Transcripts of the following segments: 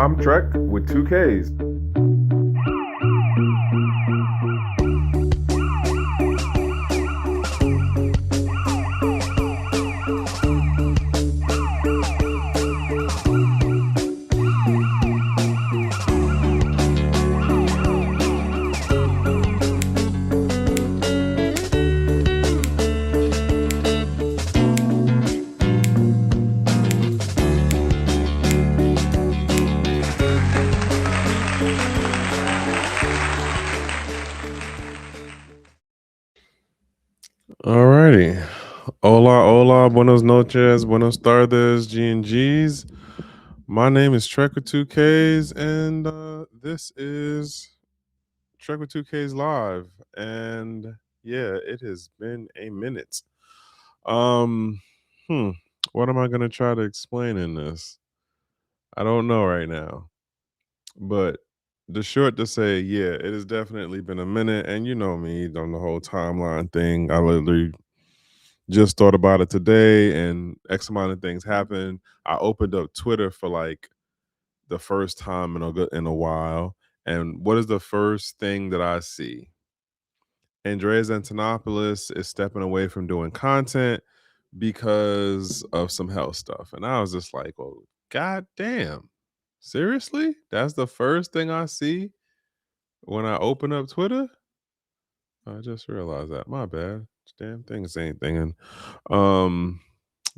I'm Trek with two Ks. Alrighty. Hola, hola, buenos noches, buenos tardes, GnGs. My name is Trek with 2Ks, and this is Trek with 2Ks Live. And yeah, it has been a minute. Um, hmm, what am I gonna try to explain in this? I don't know right now. But the short to say, yeah, it has definitely been a minute. And you know me, on the whole timeline thing. I literally just thought about it today and X amount of things happened. I opened up Twitter for like the first time in a while. And what is the first thing that I see? Andreas Antonopoulos is stepping away from doing content because of some health stuff. And I was just like, oh, god damn. Seriously? That's the first thing I see when I open up Twitter? I just realized that. My bad. Damn things ain't thinging. Um,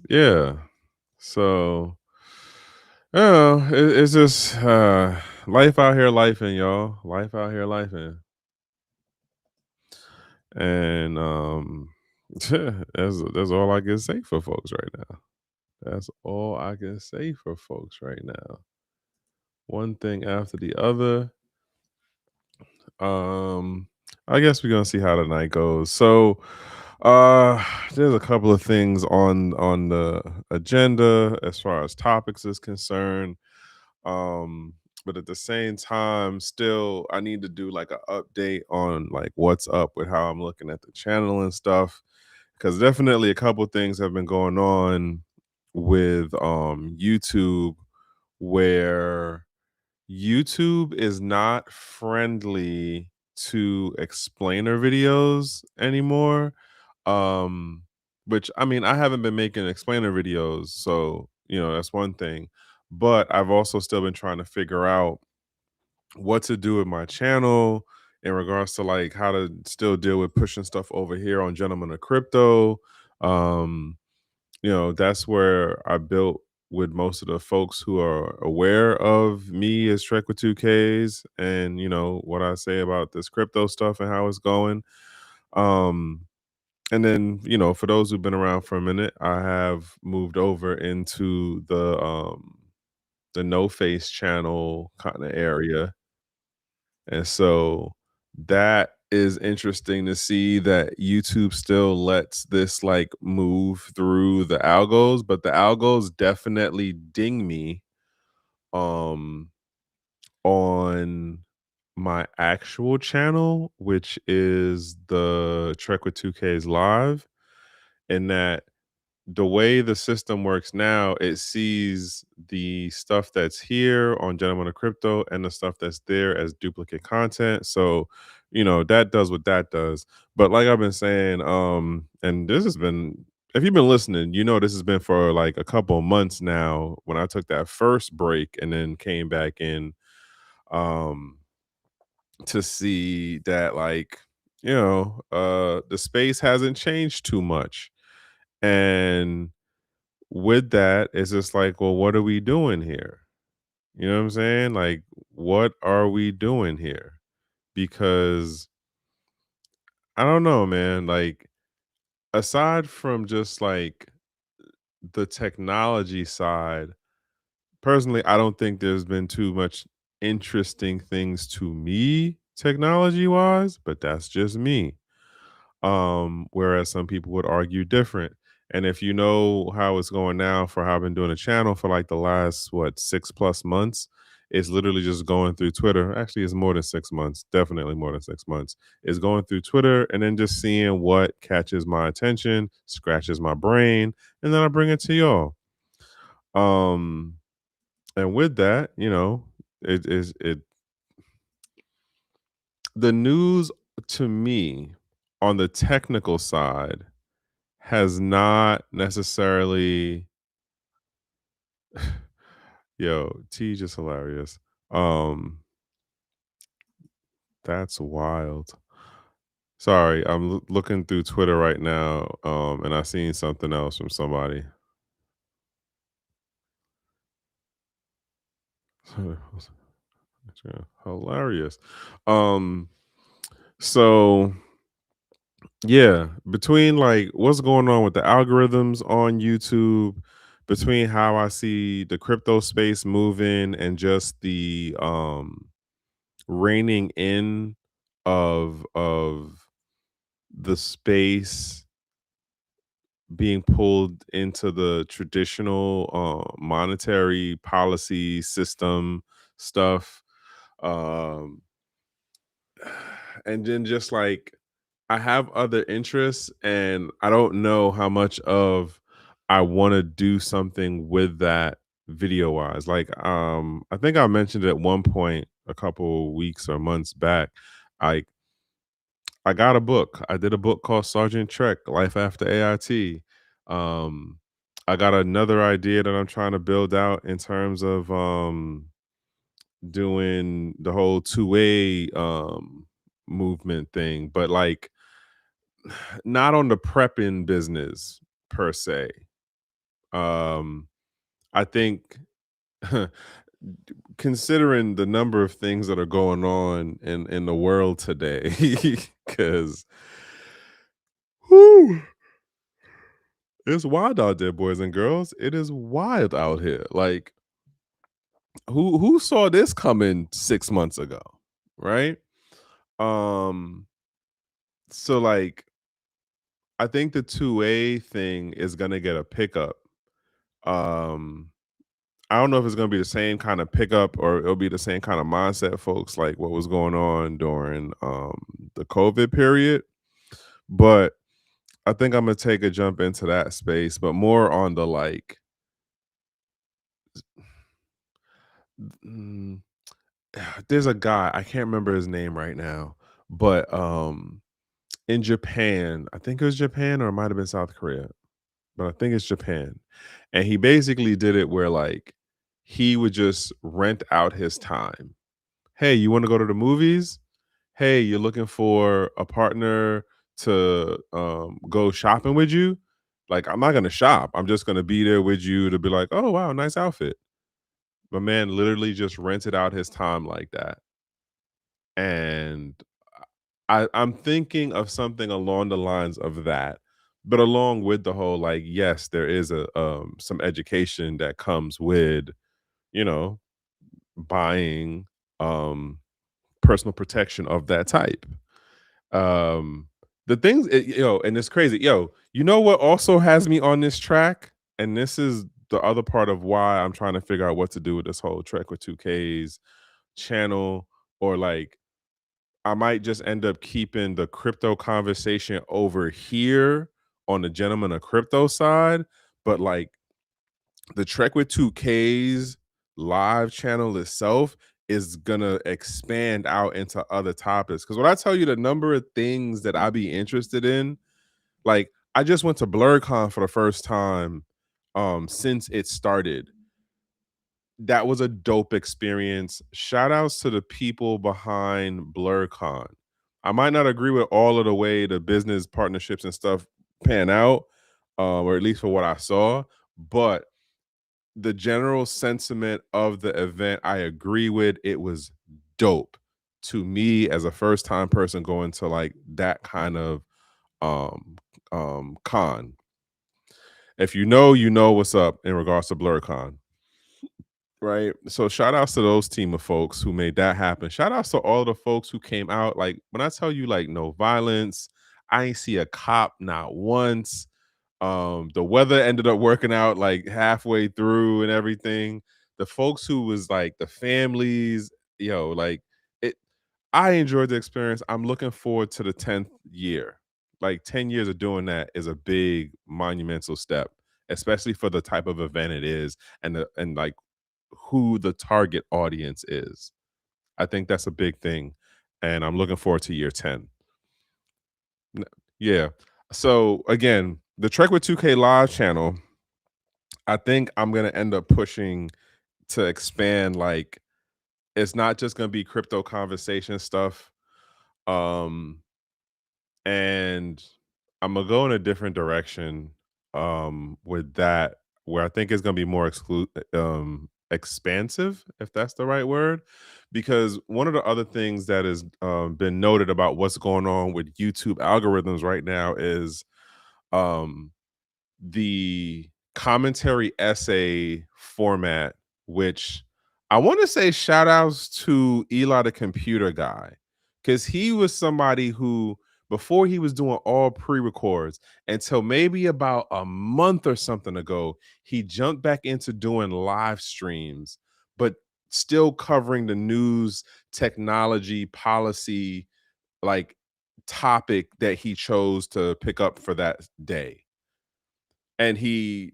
yeah. So, it's just life out here, life in y'all. Life out here, life in, and that's all I can say for folks right now. That's all I can say for folks right now. One thing after the other. Um, I guess we're gonna see how the night goes. So, there's a couple of things on the agenda as far as topics is concerned. Um, but at the same time, still, I need to do like an update on like what's up with how I'm looking at the channel and stuff. Because definitely a couple things have been going on with YouTube where YouTube is not friendly to explainer videos anymore. Um, which I mean, I haven't been making explainer videos, so you know that's one thing. But I've also still been trying to figure out what to do with my channel in regards to like how to still deal with pushing stuff over here on Gentlemen of Crypto. Um, you know, that's where I built with most of the folks who are aware of me as Trek with 2Ks and you know what I say about this crypto stuff and how it's going. Um and then, you know, for those who've been around for a minute, I have moved over into the no face channel kind of area. And so that is interesting to see that YouTube still lets this like move through the algos, but the algos definitely ding me um on my actual channel, which is the Trek with 2Ks live, in that the way the system works now, it sees the stuff that's here on Gentlemen of Crypto and the stuff that's there as duplicate content. So, you know, that does what that does. But like I've been saying, and this has been, if you've been listening, you know this has been for like a couple of months now when I took that first break and then came back in um to see that like, you know, the space hasn't changed too much. And with that, it's just like, well, what are we doing here? You know what I'm saying? Like, what are we doing here? Because I don't know, man. Like, aside from just like the technology side, personally, I don't think there's been too much interesting things to me technology wise, but that's just me. Whereas some people would argue different. And if you know how it's going now for how I've been doing a channel for like the last what 6+ months, it's literally just going through Twitter. Actually, it's more than 6 months, definitely more than 6 months. It's going through Twitter and then just seeing what catches my attention, scratches my brain, and then I bring it to y'all. Um, and with that, you know, it is it the news to me on the technical side has not necessarily yo, T just hilarious. Um, that's wild. Sorry, I'm looking through Twitter right now, and I seen something else from somebody. Hilarious. Um, so yeah, between like what's going on with the algorithms on YouTube, between how I see the crypto space moving and just the reining in of the space being pulled into the traditional monetary policy system stuff, um and then just like I have other interests and I don't know how much of I want to do something with that video wise. Like I think I mentioned at one point a couple weeks or months back, I I got a book. I did a book called Sergeant Trek: Life After AIT. Um I got another idea that I'm trying to build out in terms of doing the whole two-way movement thing, but like not on the prepping business per se. Um, I think considering the number of things that are going on in the world today, because it's wild out there, boys and girls. It is wild out here. Like who saw this coming 6 months ago, right? Um, so like I think the two-way thing is gonna get a pickup. Um, I don't know if it's gonna be the same kind of pickup or it'll be the same kind of mindset, folks, like what was going on during the COVID period. But I think I'm gonna take a jump into that space, but more on the like mm, there's a guy, I can't remember his name right now, but in Japan, I think it was Japan or it might have been South Korea, but I think it's Japan. And he basically did it where like he would just rent out his time. Hey, you want to go to the movies? Hey, you're looking for a partner to go shopping with you? Like, I'm not gonna shop. I'm just gonna be there with you to be like, oh wow, nice outfit. My man literally just rented out his time like that. And I'm thinking of something along the lines of that, but along with the whole like, yes, there is a some education that comes with, you know, buying personal protection of that type. Um the things yo, and it's crazy. Yo, you know what also has me on this track? And this is the other part of why I'm trying to figure out what to do with this whole Trek with 2Ks channel, or like I might just end up keeping the crypto conversation over here on the Gentleman of Crypto side, but like the Trek with 2Ks live channel itself is gonna expand out into other topics. Because when I tell you the number of things that I be interested in, like I just went to BlurCon for the first time since it started. That was a dope experience. Shout outs to the people behind BlurCon. I might not agree with all of the way the business partnerships and stuff pan out, or at least for what I saw, but the general sentiment of the event, I agree with. It was dope to me as a first time person going to like that kind of um con. If you know, you know what's up in regards to BlurCon. Right. So shout outs to those team of folks who made that happen. Shout outs to all the folks who came out. Like when I tell you like no violence, I ain't see a cop not once. The weather ended up working out like halfway through and everything. The folks who was like the families, yo, like it I enjoyed the experience. I'm looking forward to the 10th year. Like 10 years of doing that is a big monumental step, especially for the type of event it is and the and like who the target audience is. I think that's a big thing, and I'm looking forward to year 10. N- Yeah. So again, the Trek with 2K live channel, I think I'm gonna end up pushing to expand. Like, it's not just gonna be crypto conversation stuff. Um, and I'm gonna go in a different direction with that, where I think it's gonna be more expansive, if that's the right word. Because one of the other things that has been noted about what's going on with YouTube algorithms right now is um the commentary essay format, which I want to say shout outs to Eli the computer guy, because he was somebody who, before he was doing all pre-records, until maybe about a month or something ago, he jumped back into doing live streams, but still covering the news, technology, policy, like topic that he chose to pick up for that day. And he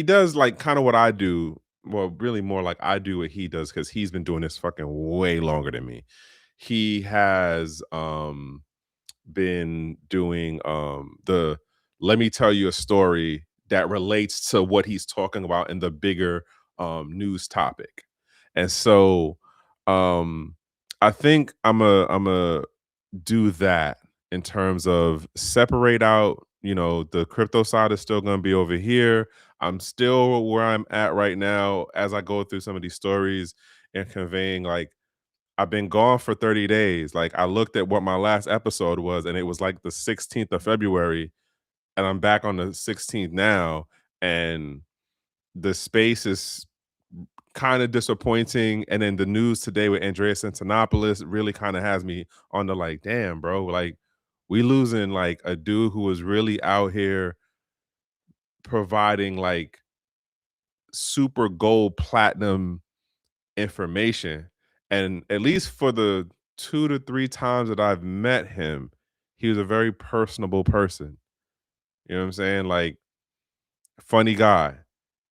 does like kind of what I do. Well, really more like I do what he does, because he's been doing this fucking way longer than me. He has been doing the let me tell you a story that relates to what he's talking about in the bigger news topic. And so um I think I'm a do that in terms of separate out, the crypto side is still going to be over here. I'm still where I'm at right now as I go through some of these stories and conveying, like, I've been gone for 30 days. Like, I looked at what my last episode was, and it was like the 16th of February, and I'm back on the 16th now. And the space is kind of disappointing. And then the news today with Andreas Antonopoulos really kind of has me on the like, damn, bro, like we losing like a dude who was really out here providing like super gold platinum information. And at least for the 2 to 3 times that I've met him, he was a very personable person. You know what I'm saying? Like, funny guy.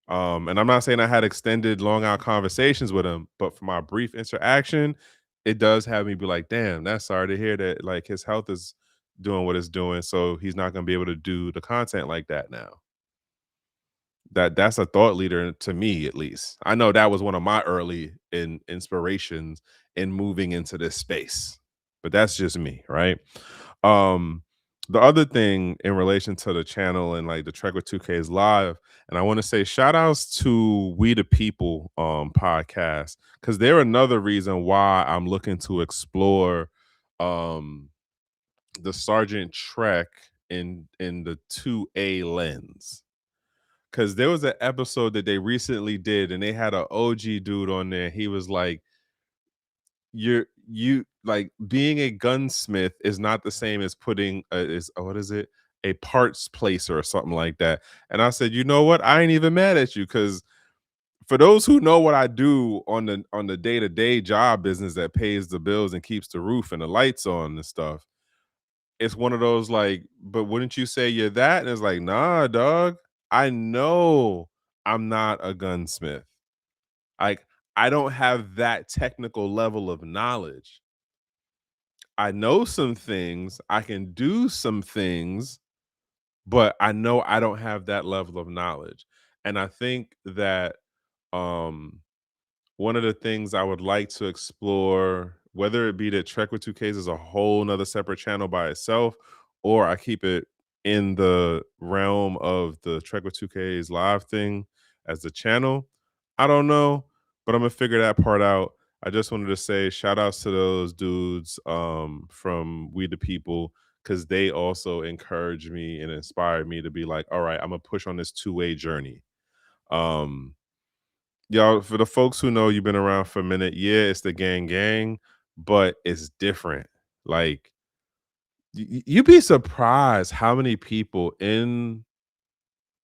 And I'm not saying I had extended, long out conversations with him, but for my brief interaction, it does have me be like, damn, that's sorry to hear that like his health is doing what it's doing. So he's not gonna be able to do the content like that now. That's a thought leader to me, at least. I know that was one of my early inspirations in moving into this space, but that's just me, right? Um, the other thing in relation to the channel and like the Trek with 2K is live, and I want to say shout outs to We the People podcast, because they're another reason why I'm looking to explore um the Sergeant Trek in the 2A lens. Because there was an episode that they recently did, and they had an OG dude on there. He was like, you like, being a gunsmith is not the same as putting is what is it, a parts placer or something like that. And I said, you know what, I ain't even mad at you, because for those who know what I do on the day-to-day job business that pays the bills and keeps the roof and the lights on and stuff, it's one of those like, but wouldn't you say you're that? And it's like, nah, dog, I know I'm not a gunsmith. Like, I don't have that technical level of knowledge. I know some things, I can do some things, but I know I don't have that level of knowledge. And I think that um one of the things I would like to explore, whether it be that Trek with 2Ks is a whole nother separate channel by itself, or I keep it in the realm of the Trek with 2Ks live thing as the channel, I don't know, but I'm gonna figure that part out. I just wanted to say shout outs to those dudes from We the People, because they also encouraged me and inspired me to be like, all right, I'm gonna push on this two-way journey. Um, Y'all, for the folks who know you've been around for a minute, yeah, it's the gang, but it's different. Like, you'd be surprised how many people in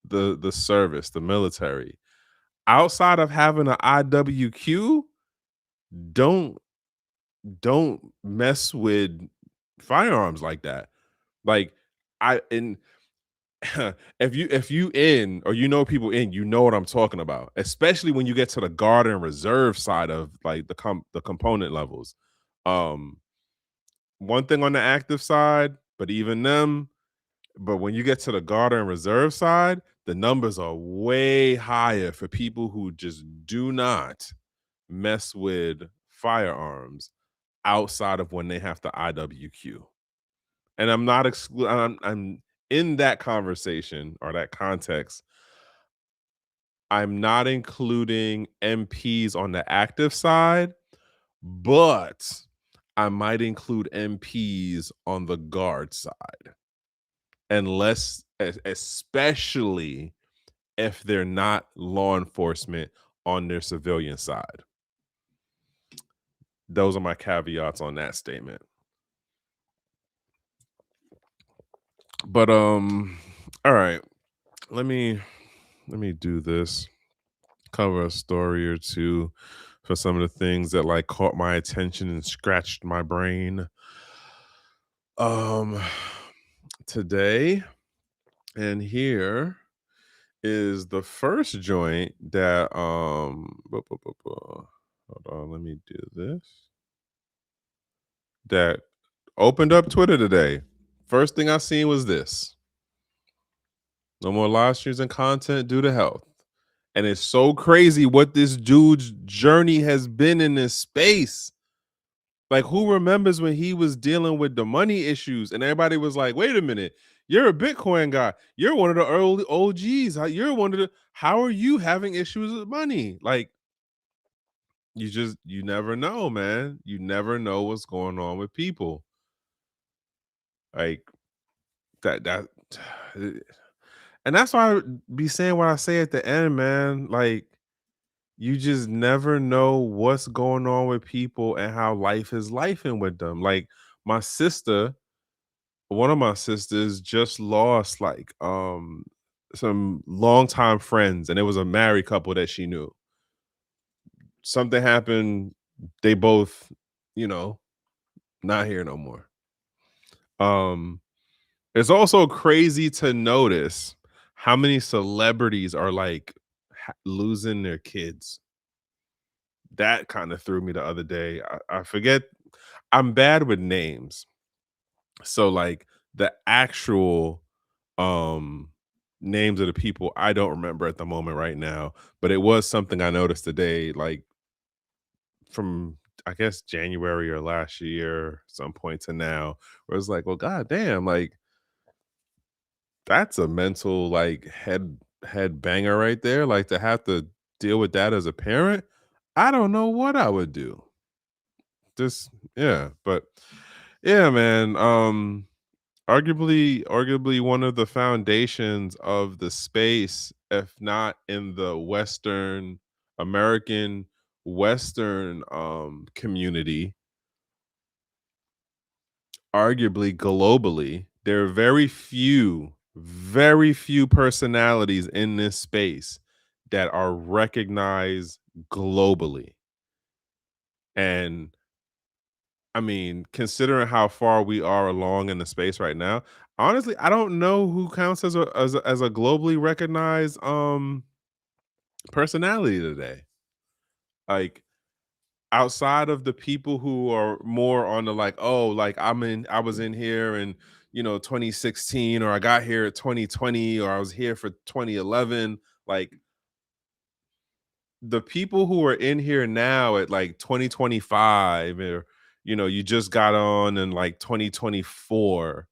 the service, the military, outside of having an IWQ, don't don't mess with firearms like that. Like, I and if you in or you know people in, you know what I'm talking about. Especially when you get to the guard and reserve side of like the component levels. Um, One thing on the active side, but even them, but when you get to the guard and reserve side, the numbers are way higher for people who just do not mess with firearms outside of when they have to IWQ. And I'm not I'm in that conversation or that context. I'm not including MPs on the active side, but I might include MPs on the guard side, unless, especially if they're not law enforcement on their civilian side. Those are my caveats on that statement. But all right, let me do this. Cover a story or two for some of the things that like caught my attention and scratched my brain. Um Today, and here is the first joint that hold on, let me do this. That opened up Twitter today. First thing I seen was this. No more live streams and content due to health. And it's so crazy what this dude's journey has been in this space. Like, who remembers when he was dealing with the money issues and everybody was like, wait a minute, you're a Bitcoin guy. You're one of the early OGs. You're one of the, how are you having issues with money? Like, you never know, man. You never know what's going on with people. Like, that and that's why I be saying what I say at the end, man. Like, you just never know what's going on with people and how life is lifing with them. Like, my sister, one of my sisters just lost like some longtime friends, and it was a married couple that she knew. Something happened, they both, you know, not here no more. Um it's also crazy to notice how many celebrities are like losing their kids. That kind of threw me the other day. I forget, I'm bad with names. So like the actual um names of the people I don't remember at the moment right now, but it was something I noticed today, like from I guess January or last year, some point to now, where it's like, well, god damn, like that's a mental like head banger right there. Like to have to deal with that as a parent, I don't know what I would do. Just yeah, but yeah, man. Arguably one of the foundations of the space, if not in the Western American Western community, arguably globally, there are very few personalities in this space that are recognized globally. And I mean, considering how far we are along in the space right now, honestly, I don't know who counts as a globally recognized personality today. Like outside of the people who are more on the like, oh, like I was in here in 2016, or I got here at 2020, or I was here for 2011. Like the people who are in here now at like 2025, or you just got on in like 2024.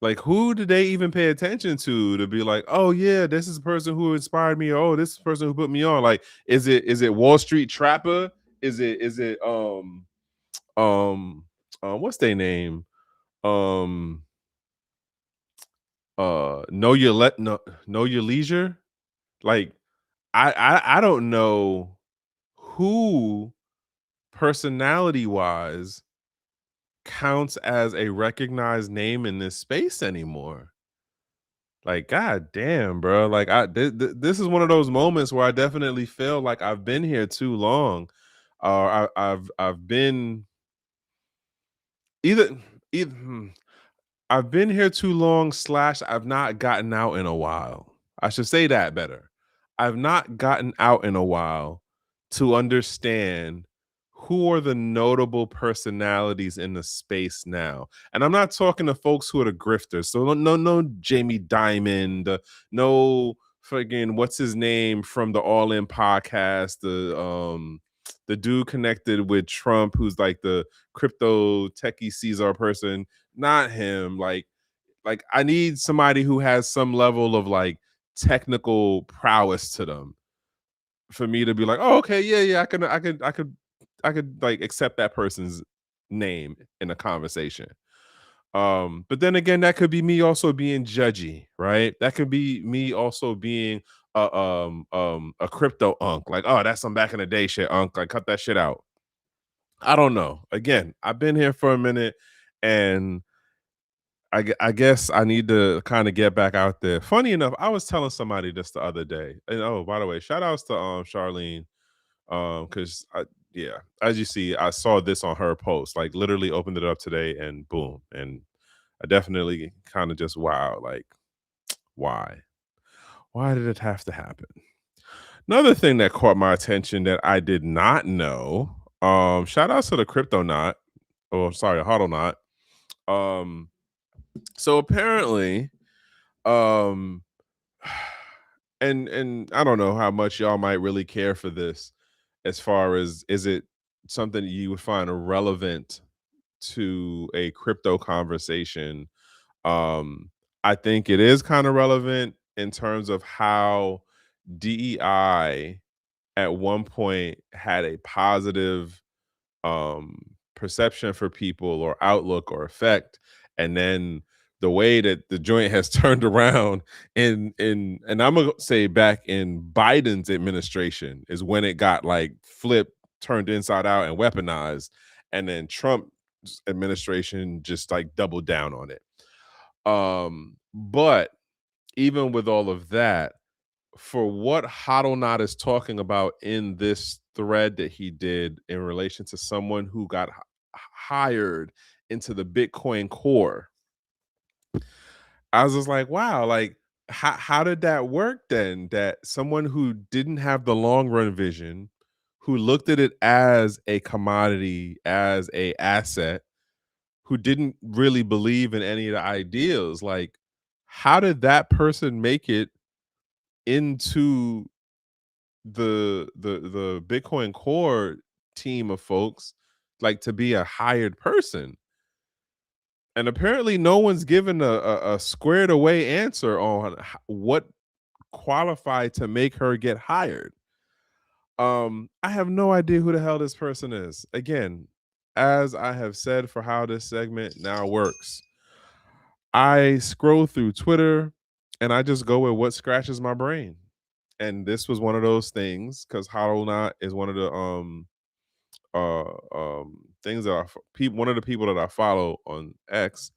Like, who did they even pay attention to be like, oh yeah, this is the person who inspired me, or oh, this is the person who put me on? Like, is it Wall Street Trapper? Is it um what's their name? Um know your leisure? Like, I don't know who personality wise counts as a recognized name in this space anymore. Like, god damn, bro. Like, this is one of those moments where I definitely feel like I've been here too long. I've been either either. I've been here too long, slash, I've not gotten out in a while. I should say that better. I've not gotten out in a while to understand who are the notable personalities in the space now. And I'm not talking to folks who are the grifters. So no Jamie Dimon, no fucking what's his name from the All In podcast, the dude connected with Trump who's like the crypto techie Caesar person, not him. Like I need somebody who has some level of like technical prowess to them for me to be like, oh, okay, yeah, I could like accept that person's name in a conversation. But then again, that could be me also being judgy, right? That could be me also being a crypto unk, like, oh, that's some back in the day shit, unk. Like, cut that shit out. I don't know. Again, I've been here for a minute, and I guess I need to kind of get back out there. Funny enough, I was telling somebody this the other day. And oh, by the way, shout outs to Charlene. Because yeah, as you see, I saw this on her post, like literally opened it up today and boom. And I definitely kind of just wow, like, why? Why did it have to happen? Another thing that caught my attention that I did not know. Shout outs to the crypto knot. Oh, sorry, huddle knot. Um, so apparently, um and I don't know how much y'all might really care for this, as far as is it something you would find relevant to a crypto conversation. I think it is kind of relevant in terms of how DEI at one point had a positive perception for people or outlook or effect, and then the way that the joint has turned around in and I'm gonna say back in Biden's administration is when it got like flipped, turned inside out and weaponized, and then Trump's administration just like doubled down on it. But even with all of that, for what Hodlnot is talking about in this thread that he did in relation to someone who got hired into the Bitcoin core, I was just like, wow, like how did that work then? That someone who didn't have the long run vision, who looked at it as a commodity, as a asset, who didn't really believe in any of the ideals, like how did that person make it into the Bitcoin core team of folks, like to be a hired person? And apparently no one's given a squared away answer on what qualified to make her get hired. I have no idea who the hell this person is. Again, as I have said for how this segment now works, I scroll through Twitter and I just go with what scratches my brain. And this was one of those things because Hollow Knot is one of the things that one of the people that I follow on X.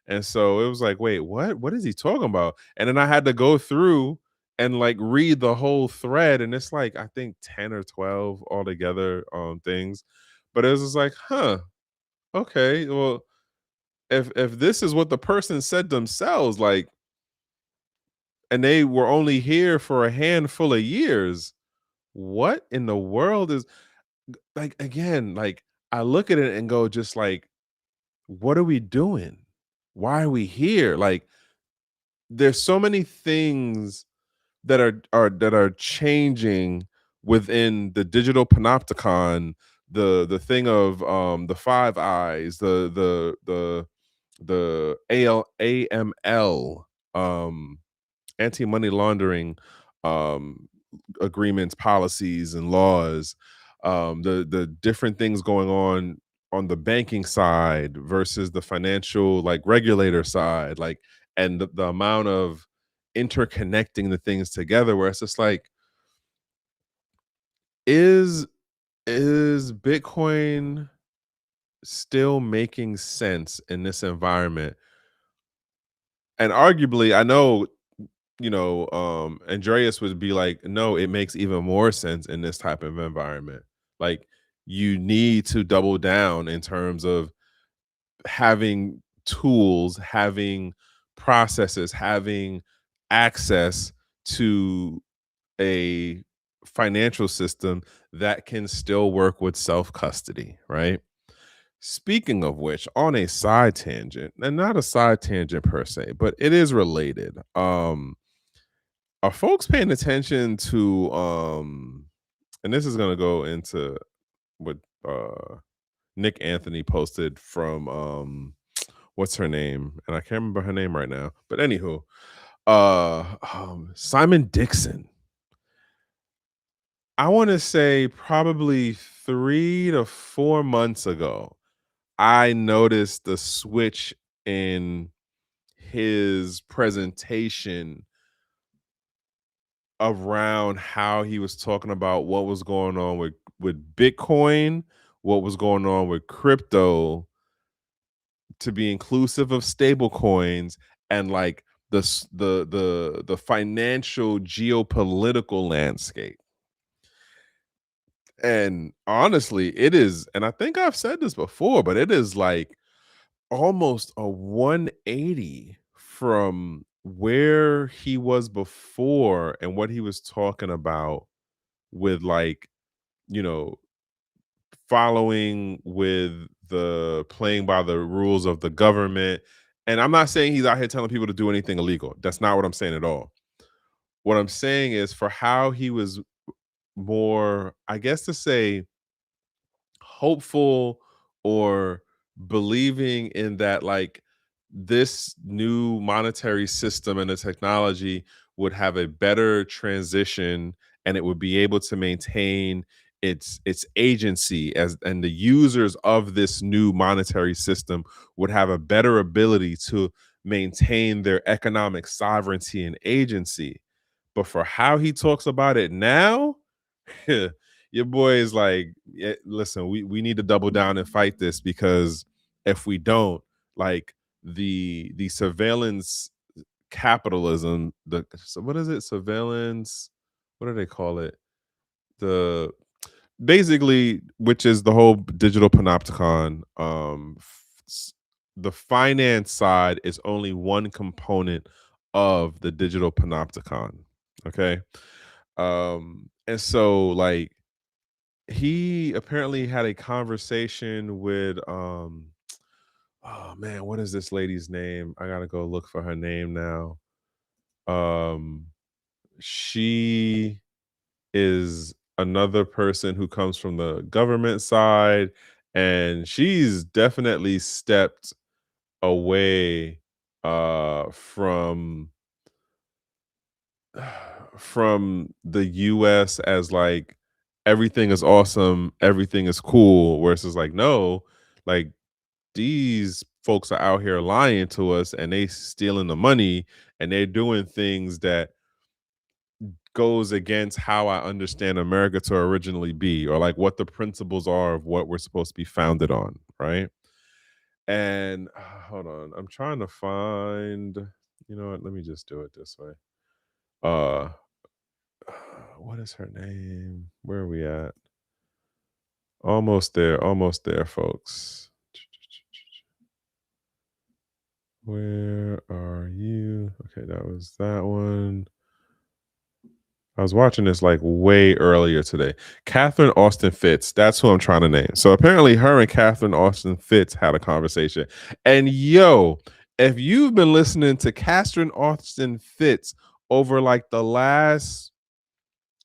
And so it was like, wait, what is he talking about? And then I had to go through and like read the whole thread, and it's like I think 10 or 12 altogether things. But it was just like, huh, okay, well, if this is what the person said themselves, like, and they were only here for a handful of years, what in the world is, like, again, like I look at it and go just like, what are we doing? Why are we here? Like there's so many things that are changing within the digital panopticon, the thing of the Five Eyes, the AML, anti-money laundering um agreements, policies, and laws, the different things going on the banking side versus the financial like regulator side, like, and the amount of interconnecting the things together, where it's just like, is Bitcoin still making sense in this environment? And arguably, I know, Andreas would be like, no, it makes even more sense in this type of environment. Like, you need to double down in terms of having tools, having processes, having access to a financial system that can still work with self custody, right? Speaking of which, on a side tangent, and not a side tangent per se, but it is related. Are folks paying attention to and this is gonna go into what Nick Anthony posted from what's her name? And I can't remember her name right now. But anywho, Simon Dixon. I want to say probably 3 to 4 months ago, I noticed the switch in his presentation around how he was talking about what was going on with Bitcoin, what was going on with crypto, to be inclusive of stable coins, and like the financial geopolitical landscape. And honestly, it is, and I think I've said this before, but it is like almost a 180 from where he was before and what he was talking about with, like, you know, following with the playing by the rules of the government. And I'm not saying he's out here telling people to do anything illegal. That's not what I'm saying at all. What I'm saying is, for how he was more, I guess to say, hopeful or believing in that, like, this new monetary system and the technology would have a better transition, and it would be able to maintain its agency, as and the users of this new monetary system would have a better ability to maintain their economic sovereignty and agency. But for how he talks about it now, your boy is like, yeah, listen, we need to double down and fight this, because if we don't, like, the surveillance capitalism, the, so what is it? Surveillance, what do they call it? The Basically, which is the whole digital panopticon. The finance side is only one component of the digital panopticon. Okay. And so, like, he apparently had a conversation with oh man, what is this lady's name? I gotta go look for her name now. Um she is another person who comes from the government side, and she's definitely stepped away from the US as, like, everything is awesome, everything is cool, where it's just like, no, like, these folks are out here lying to us, and they stealing the money, and they're doing things that goes against how I understand America to originally be, or like what the principles are of what we're supposed to be founded on, right? And hold on, I'm trying to find, you know what, let me just do it this way. Uh what is her name? Where are we at? Almost there, folks. Where are you? Okay, that was that one. I was watching this like way earlier today. Catherine Austin Fitz. That's who I'm trying to name. So apparently, her and Catherine Austin Fitz had a conversation. And yo, if you've been listening to Catherine Austin Fitz over like the last,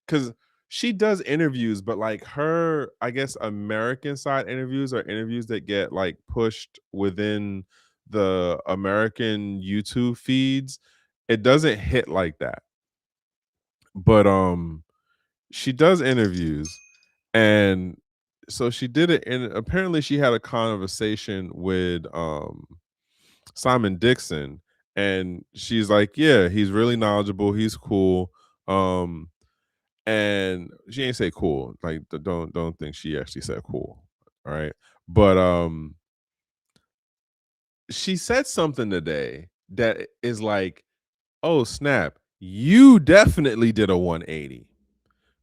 because she does interviews, but like her, I guess, American side interviews are interviews that get like pushed within the American YouTube feeds. It doesn't hit like that. But she does interviews, and so she did it, and apparently she had a conversation with Simon Dixon, and she's like, yeah, he's really knowledgeable, he's cool. And she ain't say cool, like, don't think she actually said cool. All right. But she said something today that is like, oh snap, you definitely did a 180,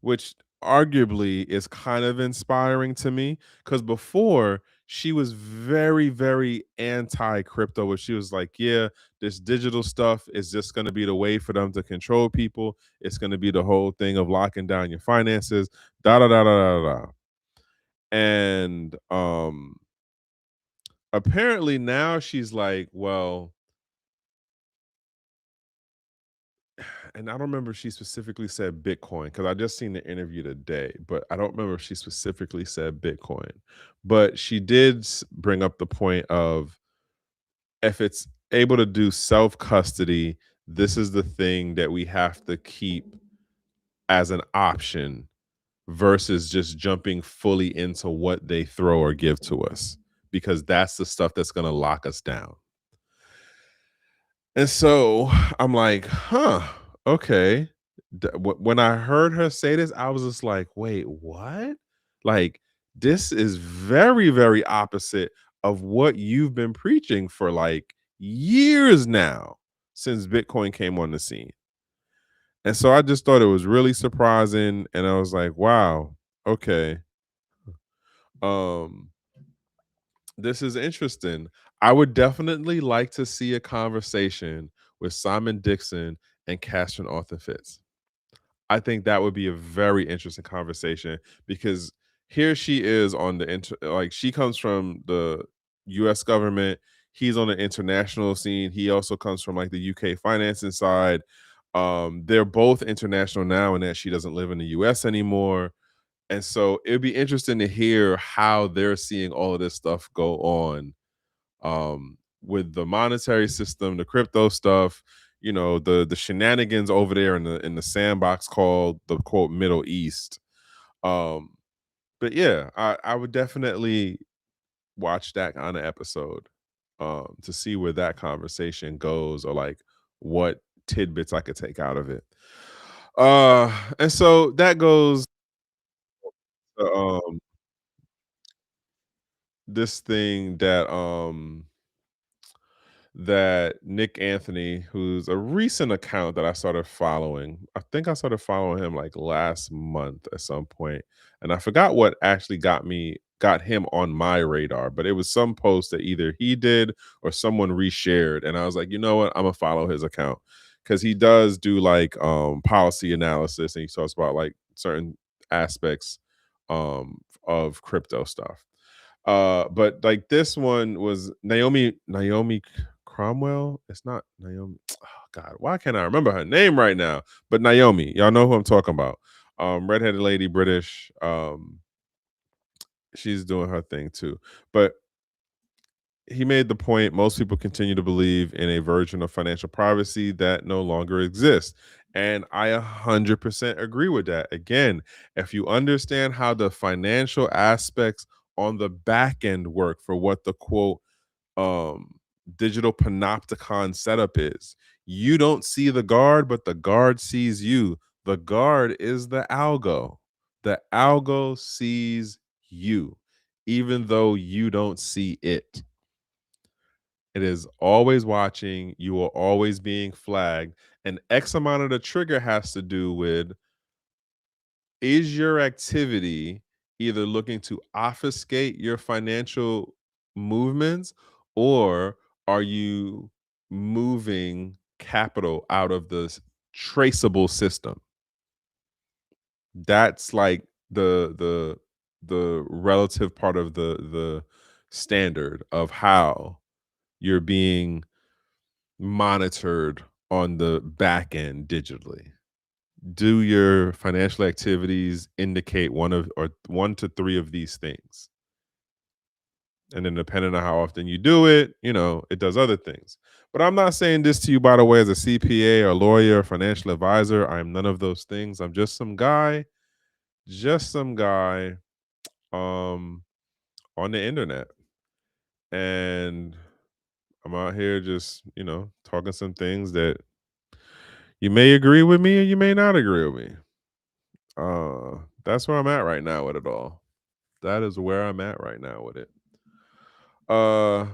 which arguably is kind of inspiring to me, because before she was very, very anti crypto, where she was like, yeah, this digital stuff is just going to be the way for them to control people. It's going to be the whole thing of locking down your finances, da da da da da da. And apparently now she's like, well, and I don't remember if she specifically said Bitcoin because I just seen the interview today, but I don't remember if she specifically said Bitcoin. But she did bring up the point of, if it's able to do self custody, this is the thing that we have to keep as an option versus just jumping fully into what they throw or give to us, because that's the stuff that's going to lock us down. And so I'm like, huh, okay. When I heard her say this, I was just like, wait, what? Like, this is very, very opposite of what you've been preaching for like years now since Bitcoin came on the scene. And so I just thought it was really surprising. And I was like, wow, okay. Um, this is interesting. I would definitely like to see a conversation with Simon Dixon and Catherine Arthur Fitz. I think that would be a very interesting conversation, because here she is on the like, she comes from the US government, he's on the international scene. He also comes from like the UK financing side. They're both international now, and that she doesn't live in the US anymore. And so it'd be interesting to hear how they're seeing all of this stuff go on, with the monetary system, the crypto stuff, the shenanigans over there in the sandbox called the quote Middle East. Um, but yeah, I would definitely watch that kind of episode, to see where that conversation goes, or like what tidbits I could take out of it. And so that goes to, this thing that Nick Anthony, who's a recent account that I started following. I think I started following him like last month at some point, and I forgot what actually got him on my radar, but it was some post that either he did or someone reshared, and I was like, you know what, I'm gonna follow his account, because he does do like policy analysis, and he talks about like certain aspects of crypto stuff. But like this one was Naomi Cromwell. It's not Naomi. Oh God, why can't I remember her name right now? But Naomi, y'all know who I'm talking about. Redheaded lady, British. She's doing her thing too. But he made the point, most people continue to believe in a version of financial privacy that no longer exists. And I 100% agree with that. Again, if you understand how the financial aspects on the back end work for what the quote um digital panopticon setup is, you don't see the guard, but the guard sees you. The guard is the algo sees you, even though you don't see it. It is always watching. You are always being flagged. And X amount of the trigger has to do with, is your activity either looking to obfuscate your financial movements, or are you moving capital out of the traceable system? That's like the relative part of the standard of how you're being monitored on the back end digitally. Do your financial activities indicate one to three of these things? And then depending on how often you do it, it does other things. But I'm not saying this to you, by the way, as a CPA or lawyer or financial advisor. I'm none of those things. I'm just some guy um on the internet. And I'm out here just, talking some things that you may agree with me or you may not agree with me. That's where I'm at right now with it all. That is where I'm at right now with it. Uh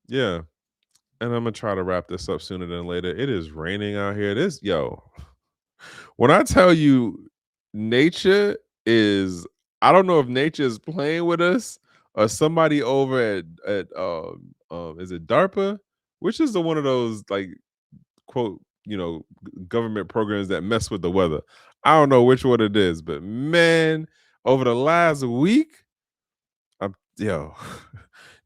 yeah. And I'm gonna try to wrap this up sooner than later. It is raining out here. When I tell you nature is, I don't know if nature is playing with us somebody over at is it DARPA, which is the one of those like quote government programs that mess with the weather. I don't know which one it is, but man, over the last week, yo,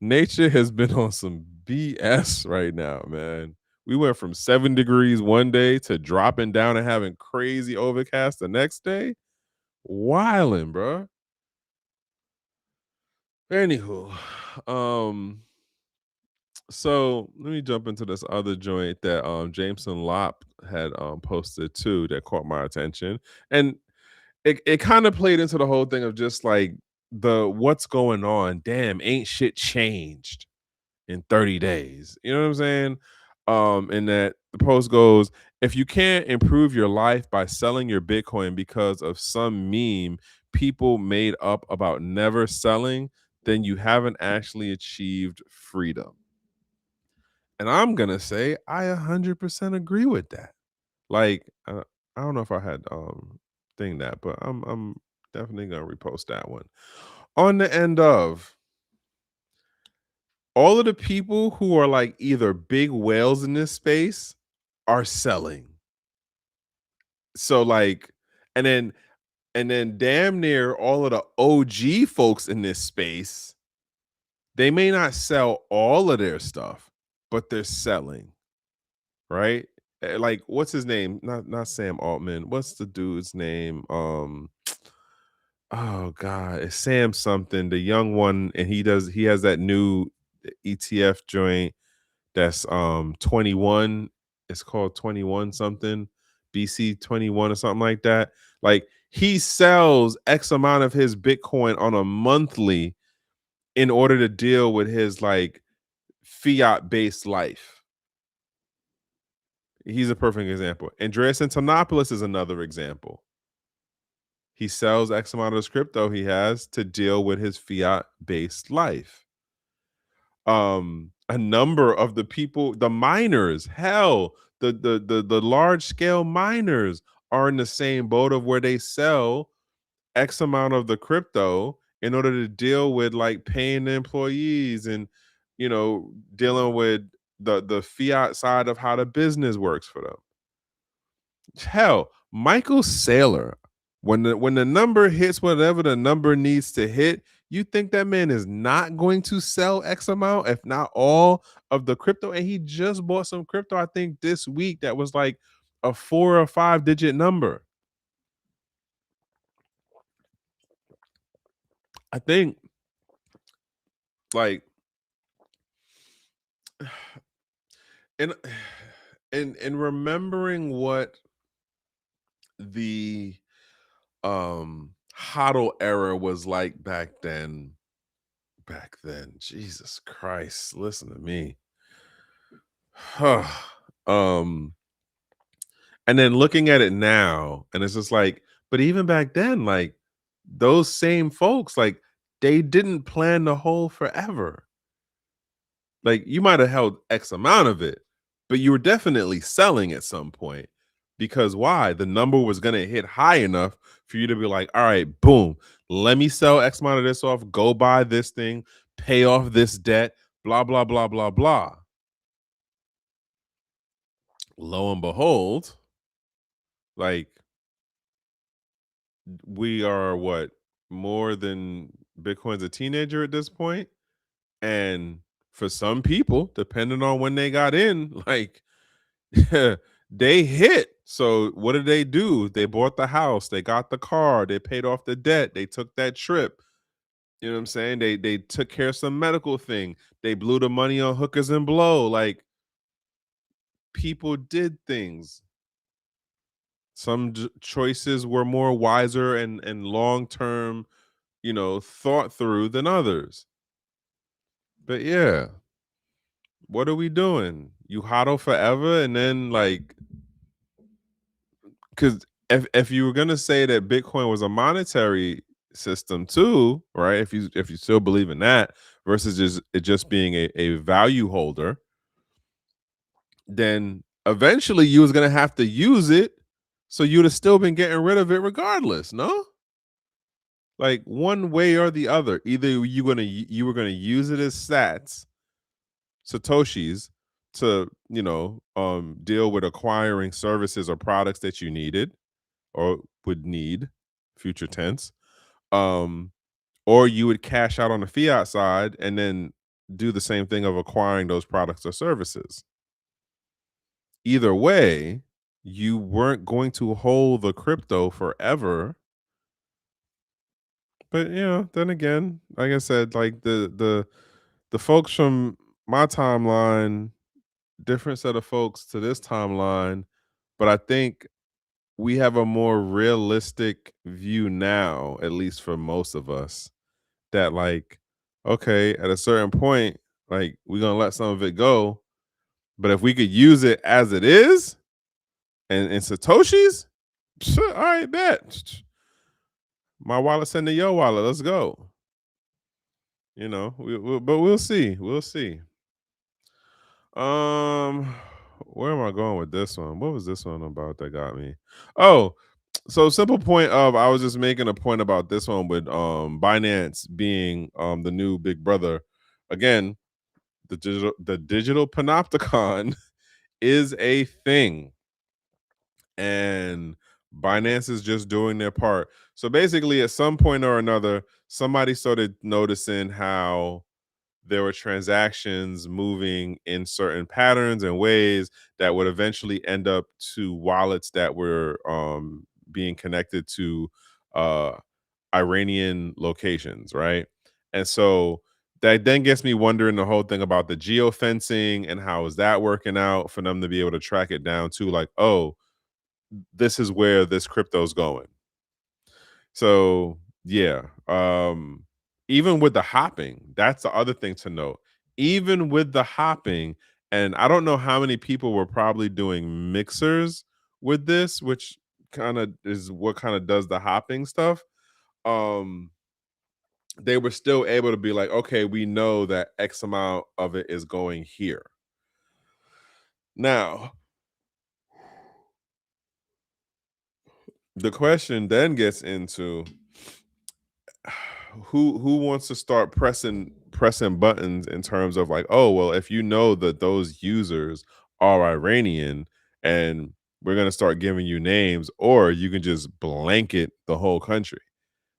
nature has been on some BS right now, man. We went from 7 degrees one day to dropping down and having crazy overcast the next day. Wilding, bro. Anywho, so let me jump into this other joint that Jameson Lop had posted too that caught my attention. And it kind of played into the whole thing of just like the what's going on. Damn, ain't shit changed in 30 days. You know what I'm saying? And that the post goes, if you can't improve your life by selling your Bitcoin because of some meme people made up about never selling, then you haven't actually achieved freedom. And I'm gonna say I 100% agree with that. Like, I don't know if I had thing that, but I'm definitely gonna repost that one. On the end of all of the people who are like either big whales in this space are selling. So like, and then damn near all of the OG folks in this space, they may not sell all of their stuff, but they're selling, right? Like, what's his name? Not Sam Altman. What's the dude's name? Oh God, it's Sam something, the young one, and he has that new ETF joint that's 21. It's called 21 something, BC 21 or something like that. Like he sells X amount of his Bitcoin on a monthly in order to deal with his like fiat based life. He's a perfect example. Andreas Antonopoulos is another example. He sells X amount of his crypto he has to deal with his fiat based life. A number of the people, the miners, hell, the large scale miners are in the same boat of where they sell X amount of the crypto in order to deal with like paying the employees and dealing with the fiat side of how the business works for them. Hell, Michael Saylor, when the number hits whatever the number needs to hit, you think that man is not going to sell X amount, if not all of the crypto? And he just bought some crypto, I think, this week that was like a 4 or 5 digit number. I think like and and remembering what the hodl era was like back then, Jesus Christ, listen to me. um and then looking at it now, and it's just like, but even back then, like those same folks, like they didn't plan to hold forever. Like you might have held X amount of it, but you were definitely selling at some point. Because why? The number was gonna hit high enough for you to be like, all right, boom, let me sell X amount of this off, go buy this thing, pay off this debt, blah, blah, blah, blah, blah. Lo and behold, like we are what, more than Bitcoin's a teenager at this point, and for some people, depending on when they got in, like they hit. So what did they do? They bought the house, they got the car, they paid off the debt, they took that trip. You know what I'm saying? They took care of some medical thing. They blew the money on hookers and blow. Like people did things. Some choices were more wiser and long term, thought through than others. But yeah, what are we doing? You hodl forever, and then like, because if you were gonna say that Bitcoin was a monetary system too, right? If you still believe in that versus just it just being a value holder, then eventually you was gonna have to use it, so you'd have still been getting rid of it regardless, no? Like one way or the other. Either you were gonna use it as sats, satoshis, to deal with acquiring services or products that you needed or would need, future tense. Um, or you would cash out on the fiat side and then do the same thing of acquiring those products or services. Either way, you weren't going to hold the crypto forever. But then again, like I said, like the folks from my timeline, different set of folks to this timeline, but I think we have a more realistic view now, at least for most of us, that like, okay, at a certain point, like we're gonna let some of it go. But if we could use it as it is and in Satoshis, all right, bet. My wallet sending your wallet. Let's go. But we'll see. We'll see. Um, where am I going with this one? What was this one about that got me? Oh, so simple point of I was just making a point about this one with Binance being the new big brother. Again, the digital panopticon is a thing, and Binance is just doing their part. So basically, at some point or another, somebody started noticing how there were transactions moving in certain patterns and ways that would eventually end up to wallets that were being connected to uh, Iranian locations, right? And so that then gets me wondering the whole thing about the geofencing and how is that working out for them to be able to track it down to like, oh, this is where this crypto's going. So yeah, even with the hopping, that's the other thing to note. Even with the hopping, and I don't know how many people were probably doing mixers with this, which kind of is what kind of does the hopping stuff. Um, they were still able to be like, okay, we know that X amount of it is going here. Now, the question then gets into who wants to start pressing buttons in terms of like, oh well, if you know that those users are Iranian and we're going to start giving you names, or you can just blanket the whole country.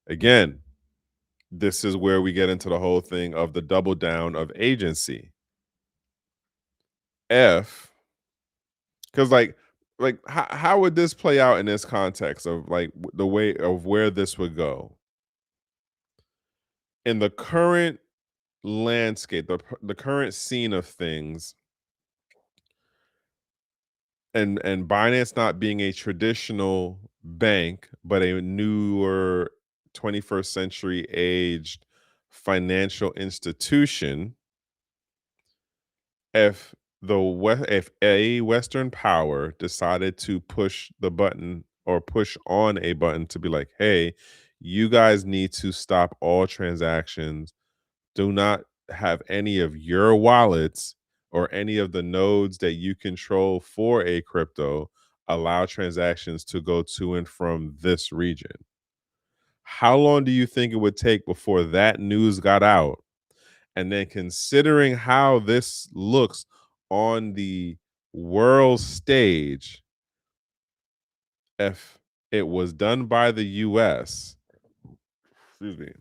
Again, this is where we get into the whole thing of the double down of agency. F Because like how would this play out in this context of like the way of where this would go in the current landscape, the current scene of things, and Binance not being a traditional bank but a newer 21st century aged financial institution. If a Western power decided to push the button or push on a button to be like, hey, you guys need to stop all transactions, do not have any of your wallets or any of the nodes that you control for a crypto allow transactions to go to and from this region. How long do you think it would take before that news got out? And then considering how this looks on the world stage, if it was done by the US, excuse me,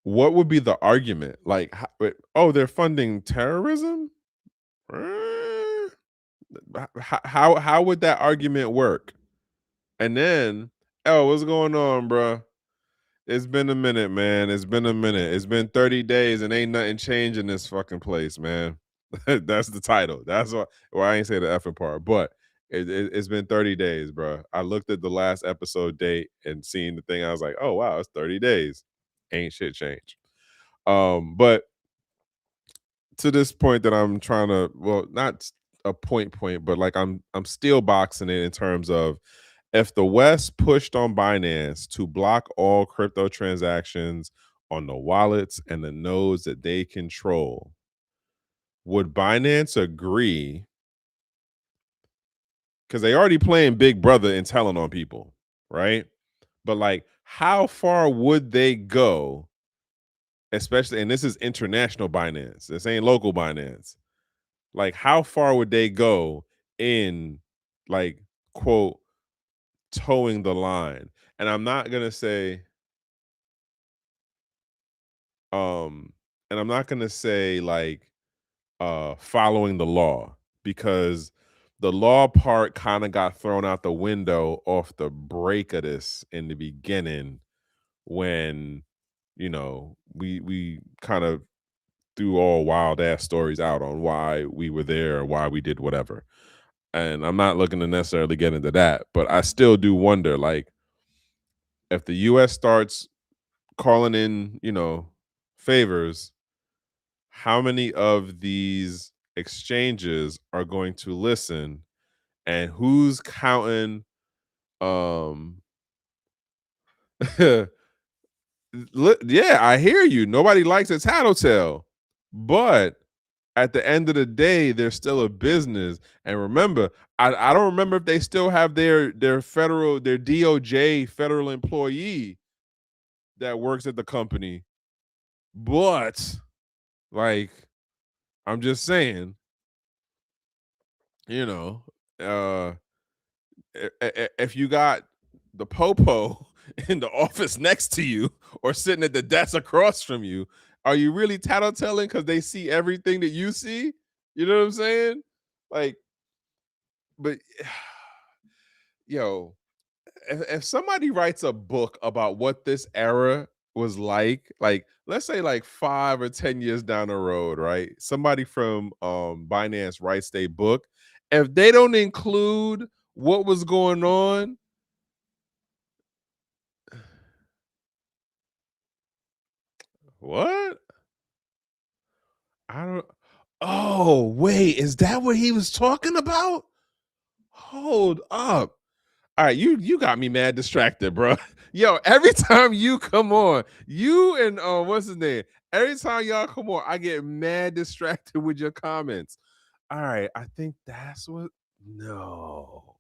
what would be the argument? Like, oh, they're funding terrorism? Uh, how would that argument work? And then, oh, what's going on, bro? It's been a minute, man. It's been a minute. It's been 30 days and ain't nothing changed in this fucking place, man. That's the title. That's why I ain't say the effing part, but it's been 30 days, bro. I looked at the last episode date and seen the thing. I was like, oh wow, it's 30 days. Ain't shit changed. But to this point that I'm trying to, well, not a point, but like I'm still boxing it in terms of if the West pushed on Binance to block all crypto transactions on the wallets and the nodes that they control, would Binance agree? Because they already playing Big Brother and telling on people, right? But like, how far would they go, especially, and this is international Binance, this ain't local Binance. Like, how far would they go in, like, quote, towing the line? And I'm not gonna say, um, and I'm not gonna say like following the law, because the law part kind of got thrown out the window off the break of this in the beginning, when we kind of threw all wild ass stories out on why we were there or why we did whatever. And I'm not looking to necessarily get into that, but I still do wonder, like, if the US starts calling in, favors, how many of these exchanges are going to listen, and who's counting, um yeah, I hear you. Nobody likes a tattletale. But at the end of the day, they're still a business. And remember, I don't remember if they still have their DOJ federal employee that works at the company. But, like, I'm just saying, you know, uh if you got the popo in the office next to you or sitting at the desk across from you, are you really tattletaling because they see everything that you see? You know what I'm saying? Like, but yo, if somebody writes a book about what this era was like, let's say like 5 or 10 years down the road, right? Somebody from Binance writes their book. If they don't include what was going on, what? I don't. Oh, wait, is that what he was talking about? Hold up. All right, you got me mad distracted, bro. Yo, every time you come on, you and what's his name? Every time y'all come on, I get mad distracted with your comments. All right, I think that's what. No.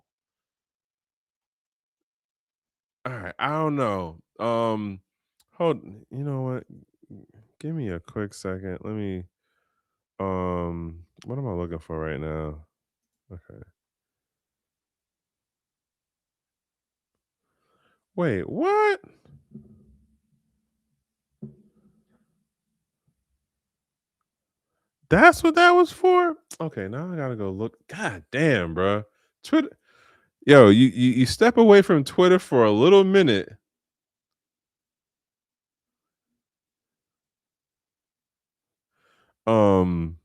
All right, I don't know. Hold. You know what? Give me a quick second. Let me. What am I looking for right now? Okay. Wait, what? That's what that was for? Okay, now I gotta go look. God damn, bro. Twitter. Yo, you step away from Twitter for a little minute. Um,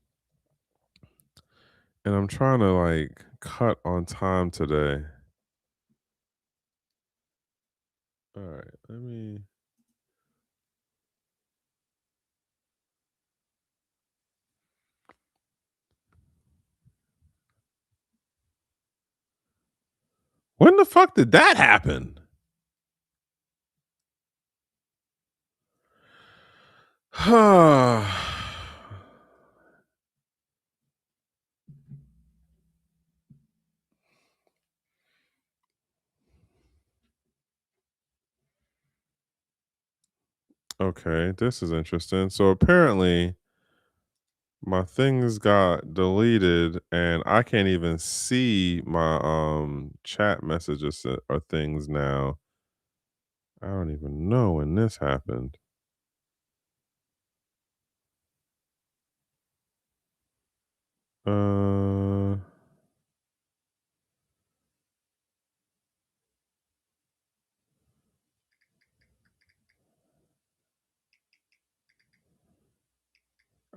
and I'm trying to like cut on time today. All right, let me. When the fuck did that happen? Okay, this is interesting. So apparently my things got deleted and I can't even see my chat messages or things now. I don't even know when this happened. Uh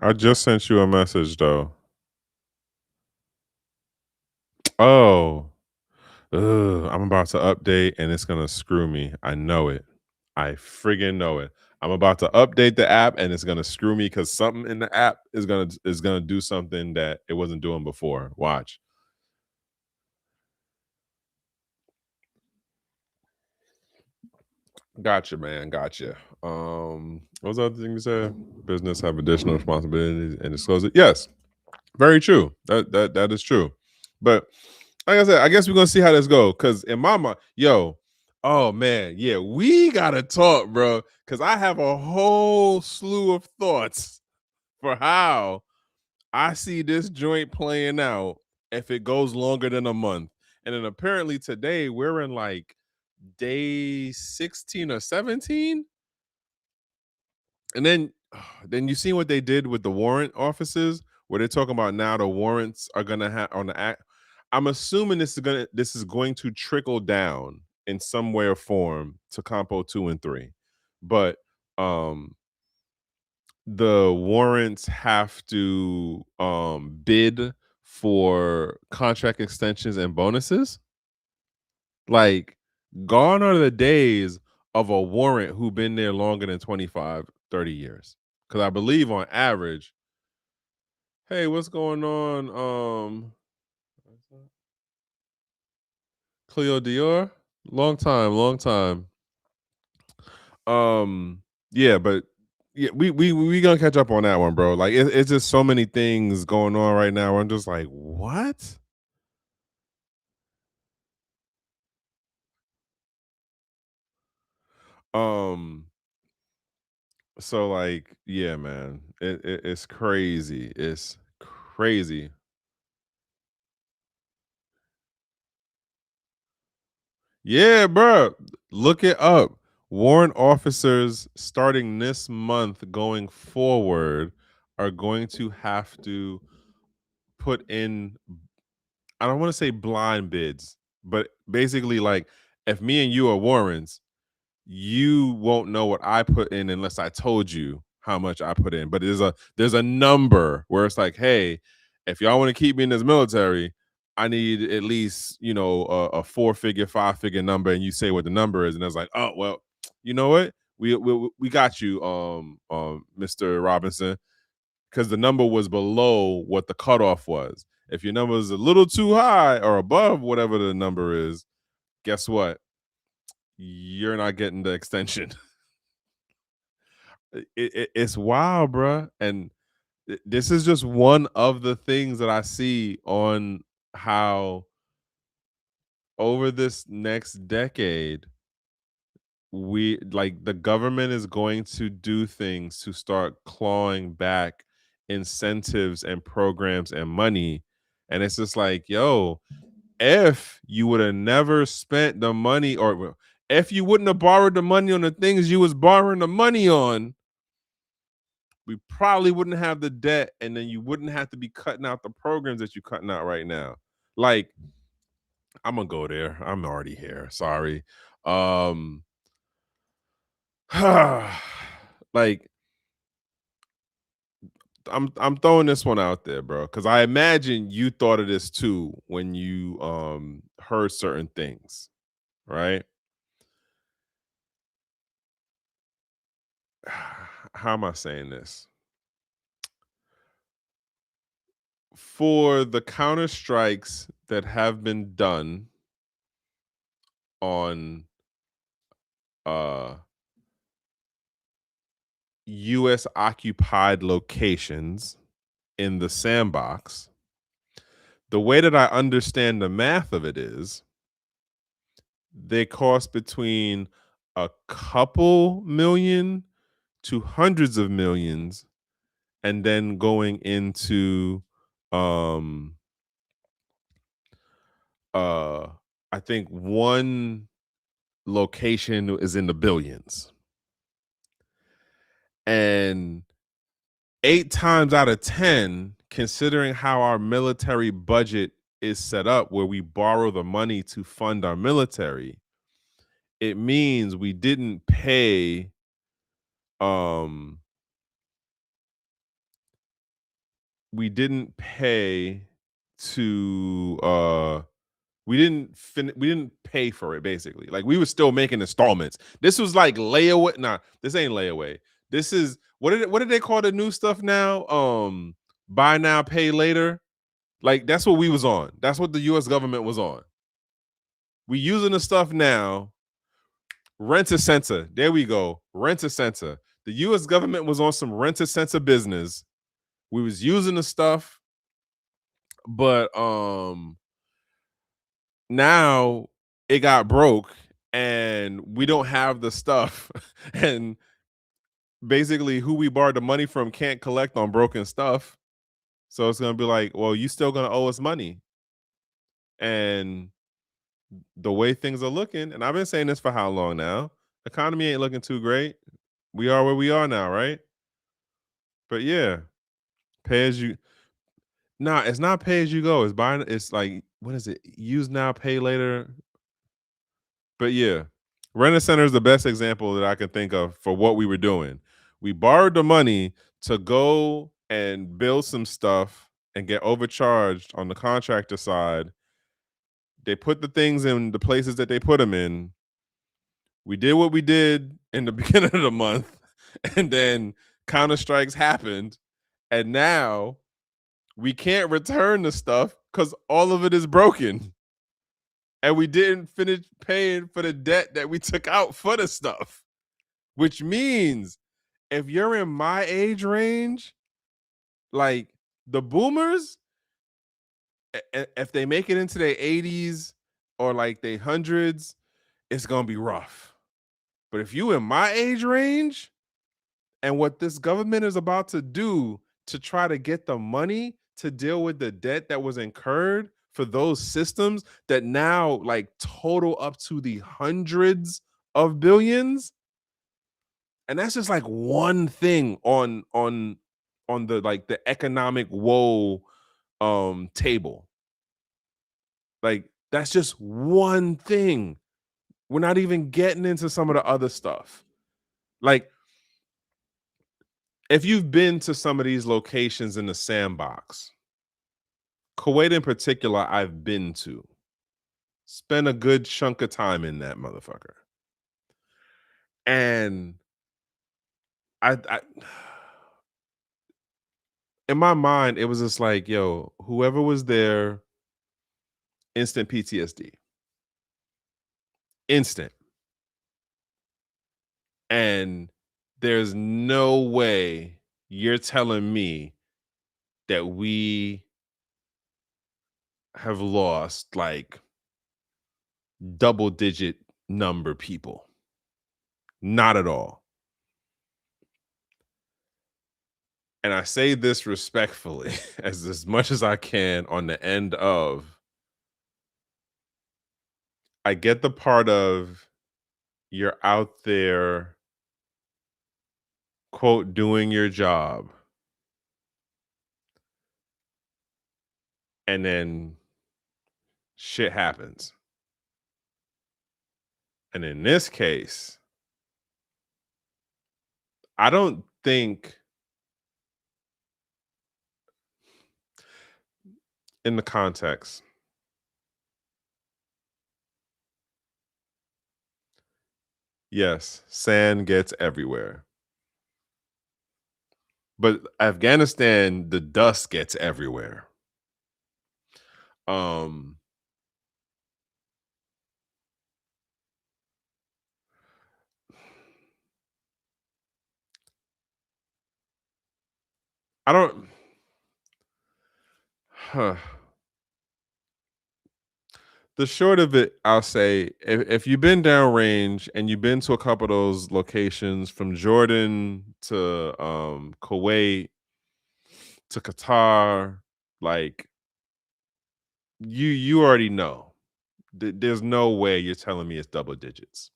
I just sent you a message though. Oh, ugh, I'm about to update and it's gonna screw me. I know it. I friggin' know it. I'm about to update the app and it's gonna screw me because something in the app is gonna do something that it wasn't doing before. Watch. Gotcha, man. Gotcha. What was the other thing you said? Business have additional responsibilities and disclose it. Yes, very true. That is true. But like I said, I guess we're gonna see how this goes. Cause in my mind, yo, Oh man, yeah, we gotta talk, bro, because I have a whole slew of thoughts for how I see this joint playing out if it goes longer than a month. And then apparently today we're in like day 16 or 17. And then you see what they did with the warrant officers, where they're talking about now the warrants are gonna have on the act. I'm assuming this is going to trickle down in some way or form to Compo 2 and 3. But um the warrants have to bid for contract extensions and bonuses. Like, gone are the days of a warrant who been there longer than 25, 30 years. Because I believe on average, hey, what's going on? Cleo Dior? Long time, long time. Um, yeah, but yeah, we gonna catch up on that one, bro. Like it's just so many things going on right now. I'm just like, what? Um, so like, yeah, man, it's crazy. It's crazy. Yeah, bro. Look it up. Warrant officers starting this month going forward are going to have to put in, I don't want to say blind bids, but basically like if me and you are warrants, you won't know what I put in unless I told you how much I put in. But there's a number where it's like, hey, if y'all want to keep me in this military, I need at least a 4-figure, 5-figure number, and you say what the number is, and it's like, oh well, you know what, we got you, Mr. Robinson, because the number was below what the cutoff was. If your number is a little too high or above whatever the number is, guess what? You're not getting the extension. It's wild, bruh. And this is just one of the things that I see on how over this next decade, we like the government is going to do things to start clawing back incentives and programs and money. And it's just like, yo, if you would have never spent the money, or if you wouldn't have borrowed the money on the things you was borrowing the money on, we probably wouldn't have the debt, and then you wouldn't have to be cutting out the programs that you're cutting out right now. Like, I'm gonna go there. I'm already here. Sorry. Um like I'm throwing this one out there, bro, because I imagine you thought of this too when you heard certain things, right? How am I saying this? For the counter strikes that have been done on uh US occupied locations in the sandbox, the way that I understand the math of it is they cost between a couple million to hundreds of millions, and then going into um uh I think one location is in the billions. And 8 times out of 10, considering how our military budget is set up, where we borrow the money to fund our military, it means um we didn't pay to we didn't pay for it, basically. Like, we were still making installments. This was like layaway. Nah, this ain't layaway. This is what did they call the new stuff now? Buy now, pay later. Like, that's what we was on. That's what the US government was on. We using the stuff now. Rent a center. There we go. Rent a center. The US government was on some rent a center business. We was using the stuff, but now it got broke, and we don't have the stuff. And basically, who we borrowed the money from can't collect on broken stuff. So it's gonna be like, well, you still gonna owe us money. And the way things are looking, and I've been saying this for how long now? Economy ain't looking too great. We are where we are now, right? But yeah, pay as you. Nah, it's not pay as you go. It's buying. It's like, what is it? Use now, pay later. But yeah, Rent a Center is the best example that I can think of for what we were doing. We borrowed the money to go and build some stuff and get overcharged on the contractor side. They put the things in the places that they put them in. We did what we did in the beginning of the month, and then counter strikes happened, and now we can't return the stuff because all of it is broken, and we didn't finish paying for the debt that we took out for the stuff. Which means if you're in my age range, like the boomers, if they make it into their 80s or like their hundreds, it's gonna be rough. But if you in my age range, and what this government is about to do to try to get the money to deal with the debt that was incurred for those systems that now like total up to the hundreds of billions, and that's just like one thing on the like the economic woe table. Like that's just one thing. We're not even getting into some of the other stuff. Like if you've been to some of these locations in the sandbox, Kuwait in particular, I've been to. Spent a good chunk of time in that motherfucker. And I in my mind, it was just like, yo, whoever was there, instant PTSD. Instant. And there's no way you're telling me that we have lost like double digit number people. Not at all. And I say this respectfully as much as I can on the end of I get the part of you're out there, quote, doing your job. And then shit happens. And in this case, I don't think in the context, yes, sand gets everywhere. But Afghanistan, the dust gets everywhere. Um I don't huh. The short of it, I'll say, if you've been downrange and you've been to a couple of those locations from Jordan to Kuwait to Qatar, like you already know. There's no way you're telling me it's double digits.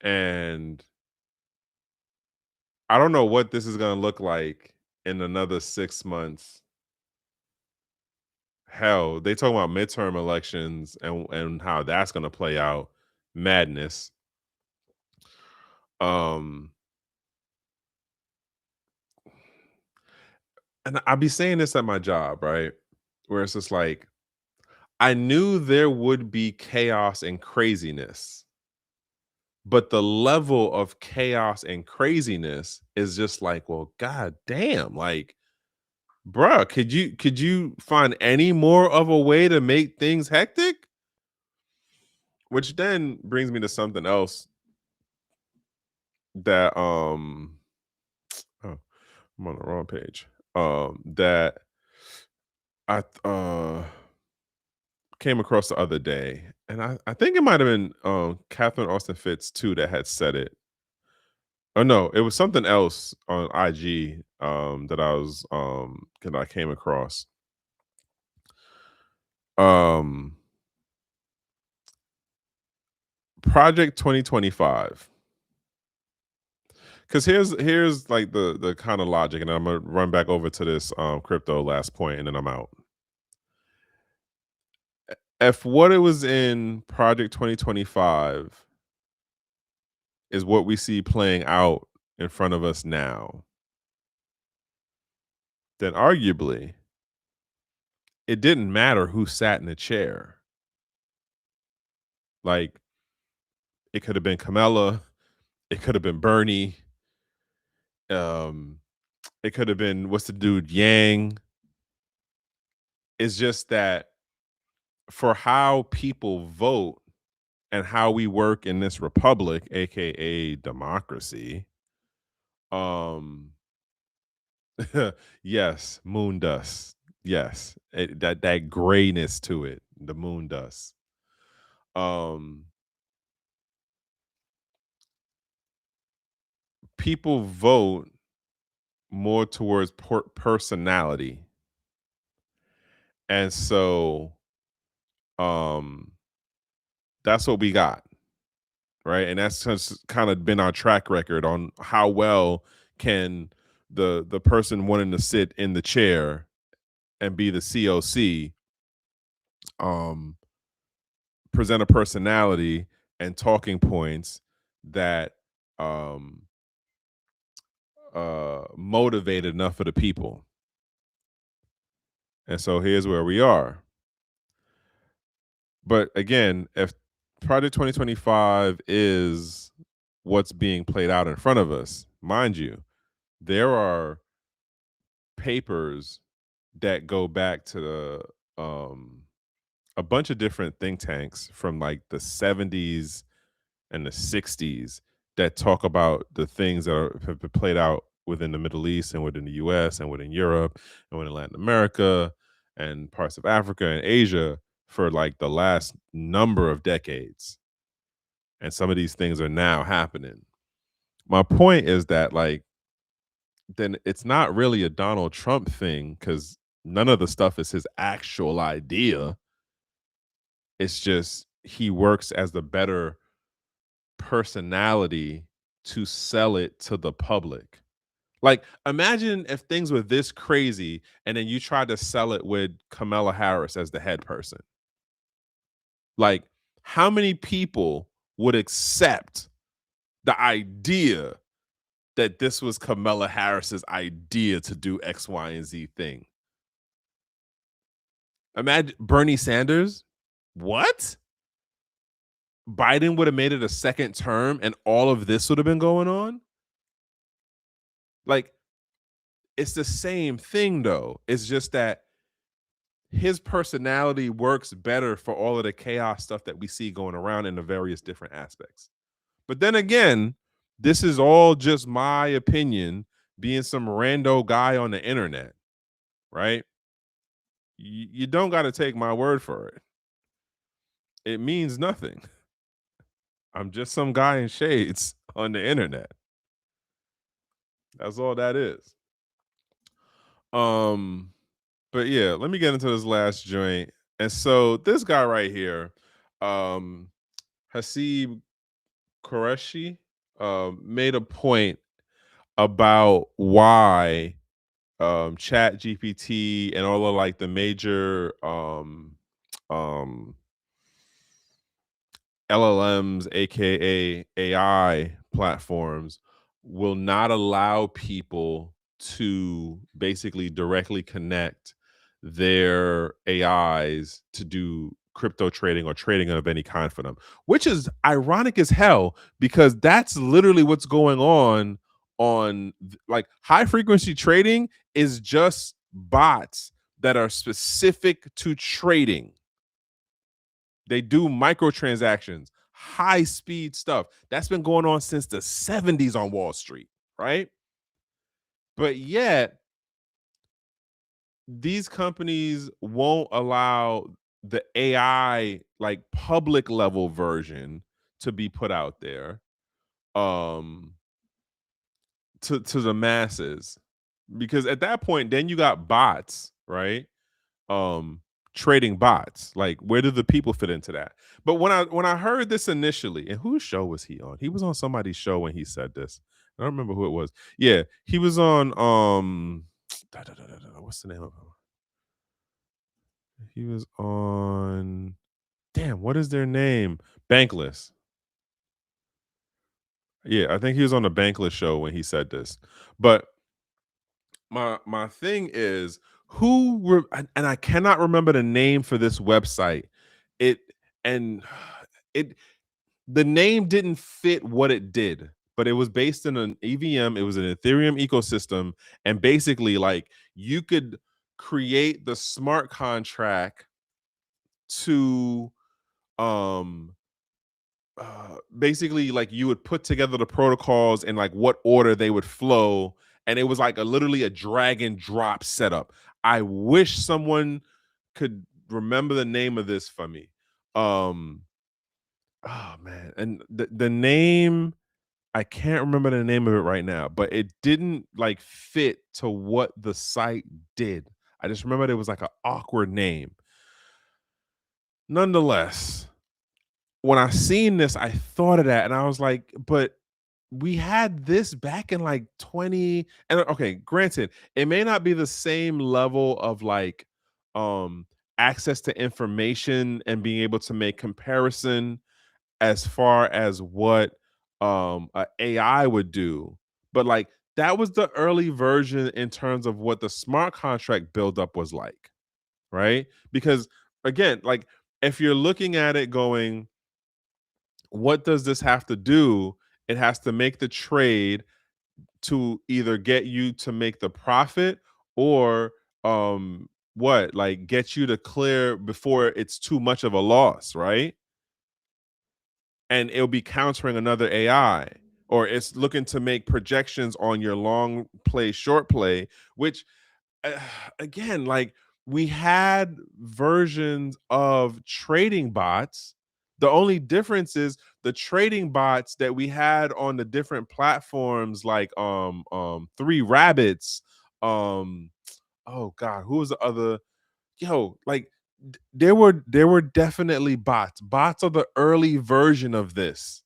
And I don't know what this is gonna look like in another 6 months. Hell, they talk about midterm elections and how that's gonna play out. Madness. Um and I'll be saying this at my job, right? Where it's just like, I knew there would be chaos and craziness, but the level of chaos and craziness is just like, well, god damn, like, bruh, could you find any more of a way to make things hectic? Which then brings me to something else that oh, I'm on the wrong page. That I came across the other day, and I think it might have been Catherine Austin Fitz too that had said it. Oh no, it was something else on IG that I came across. Um Project 2025. Because here's like the kind of logic, and I'm gonna run back over to this crypto last point, and then I'm out. If what it was in Project 2025 is what we see playing out in front of us now, then arguably it didn't matter who sat in the chair. Like, it could have been Kamala, it could have been Bernie, um, it could have been what's the dude Yang. It's just that for how people vote and how we work in this republic, aka democracy, um, yes, moon dust. Yes, that grayness to it, the moon dust. Um, People vote more towards personality, and so um, that's what we got, right? And that's just kind of been our track record on how well can the person wanting to sit in the chair and be the COC um present a personality and talking points that um motivated enough of the people. And so here's where we are. But again, if Project 2025 is what's being played out in front of us, mind you, there are papers that go back to a bunch of different think tanks from like the 70s and the 60s that talk about the things that have been played out within the Middle East and within the US and within Europe and within Latin America and parts of Africa and Asia for like the last number of decades. And some of these things are now happening. My point is that, like, then it's not really a Donald Trump thing because none of the stuff is his actual idea. It's just he works as the better personality to sell it to the public. Like, imagine if things were this crazy and then you tried to sell it with Kamala Harris as the head person. Like, how many people would accept the idea that this was Kamala Harris's idea to do X, Y, and Z thing? Imagine Bernie Sanders. What? Biden would have made it a second term and all of this would have been going on? Like, it's the same thing though. It's just that his personality works better for all of the chaos stuff that we see going around in the various different aspects. But then again, this is all just my opinion, being some rando guy on the internet, right? You don't got to take my word for it. It means nothing. I'm just some guy in shades on the internet. That's all that is. Um, but yeah, let me get into this last joint. And so this guy right here, um, Hasib Qureshi, made a point about why Chat GPT and all of like the major um LLMs, aka AI platforms, will not allow people to basically directly connect their AIs to do crypto trading or trading of any kind for them, which is ironic as hell because that's literally what's going on like high frequency trading is just bots that are specific to trading. They do microtransactions, high speed stuff. That's been going on since the 70s on Wall Street, right? But yet, these companies won't allow the AI like public level version to be put out there um to the masses, because at that point then you got bots, right? um Trading bots. Like, where do the people fit into that? But when I heard this initially, and whose show was he on? He was on somebody's show when he said this. I don't remember who it was. Yeah, he was on what's the name of him? He was on, damn, what is their name? Bankless. Yeah, I think he was on the Bankless show when he said this. But my thing is, and I cannot remember the name for this website. It and it the name didn't fit what it did, but it was based in an EVM. It was an Ethereum ecosystem, and basically, like, you could create the smart contract to um basically, like, you would put together the protocols and like what order they would flow, and it was like a literally a drag and drop setup. I wish someone could remember the name of this for me. um oh man, and the name, I can't remember the name of it right now, but it didn't like fit to what the site did. I just remember it was like an awkward name. Nonetheless, when I seen this, I thought of that and I was like, but we had this back in like 20, and okay, granted, it may not be the same level of like um access to information and being able to make comparison as far as what a AI would do. But like, that was the early version in terms of what the smart contract buildup was like, right? Because again, like, if you're looking at it going, what does this have to do? It has to make the trade to either get you to make the profit, or what, like, get you to clear before it's too much of a loss, right? And it'll be countering another AI, or it's looking to make projections on your long play, short play, which uh, again, like, we had versions of trading bots. The only difference is the trading bots that we had on the different platforms, like Three Rabbits, um oh god, who was the other, like, there were definitely bots. Bots are the early version of this.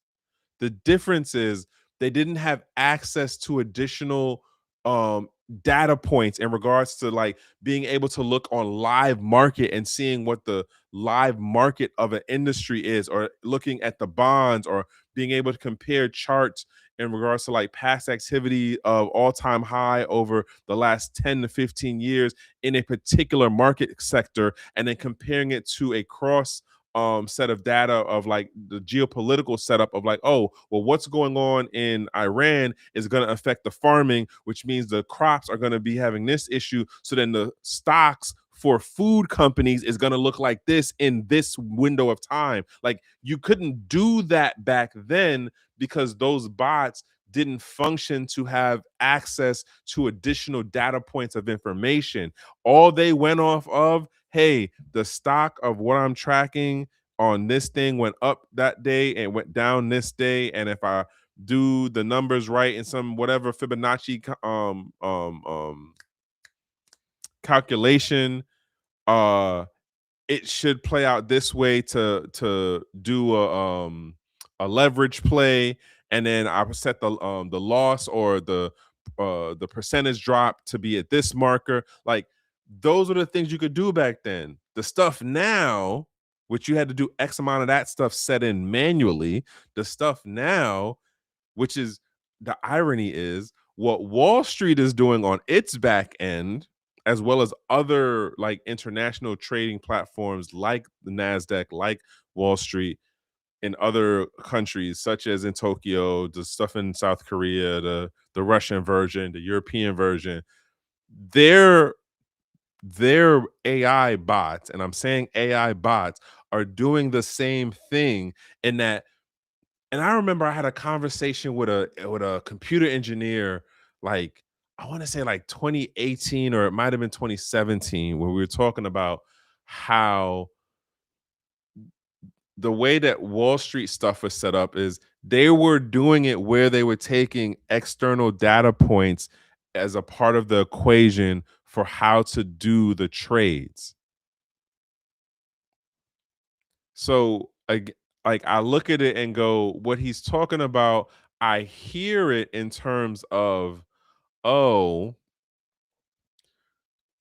The difference is they didn't have access to additional um data points in regards to like being able to look on live market and seeing what the live market of an industry is, or looking at the bonds, or being able to compare charts in regards to like past activity of all-time high over the last 10 to 15 years in a particular market sector, and then comparing it to a cross set of data of like the geopolitical setup of like, oh, well, what's going on in Iran is going to affect the farming, which means the crops are going to be having this issue. So then the stocks for food companies is going to look like this in this window of time. Like, you couldn't do that back then because those bots didn't function to have access to additional data points of information. All they went off of, hey, the stock of what I'm tracking on this thing went up that day and went down this day, and if I do the numbers right in some whatever Fibonacci calculation, uh it should play out this way to do a leverage play, and then I would set the loss or the percentage drop to be at this marker. Like, those are the things you could do back then. The stuff now, which you had to do X amount of that stuff set in manually, the stuff now, which is, the irony is, what Wall Street is doing on its back end, as well as other like international trading platforms like the NASDAQ, like Wall Street, in other countries, such as in Tokyo, the stuff in South Korea, the Russian version, the European version, their their AI bots, and I'm saying AI bots, are doing the same thing in that. And I remember I had a conversation with a computer engineer, like, I want to say like 2018, or it might have been 2017, where we were talking about how the way that Wall Street stuff was set up is they were doing it where they were taking external data points as a part of the equation for how to do the trades. So like I look at it and go, what he's talking about, I hear it in terms of, oh,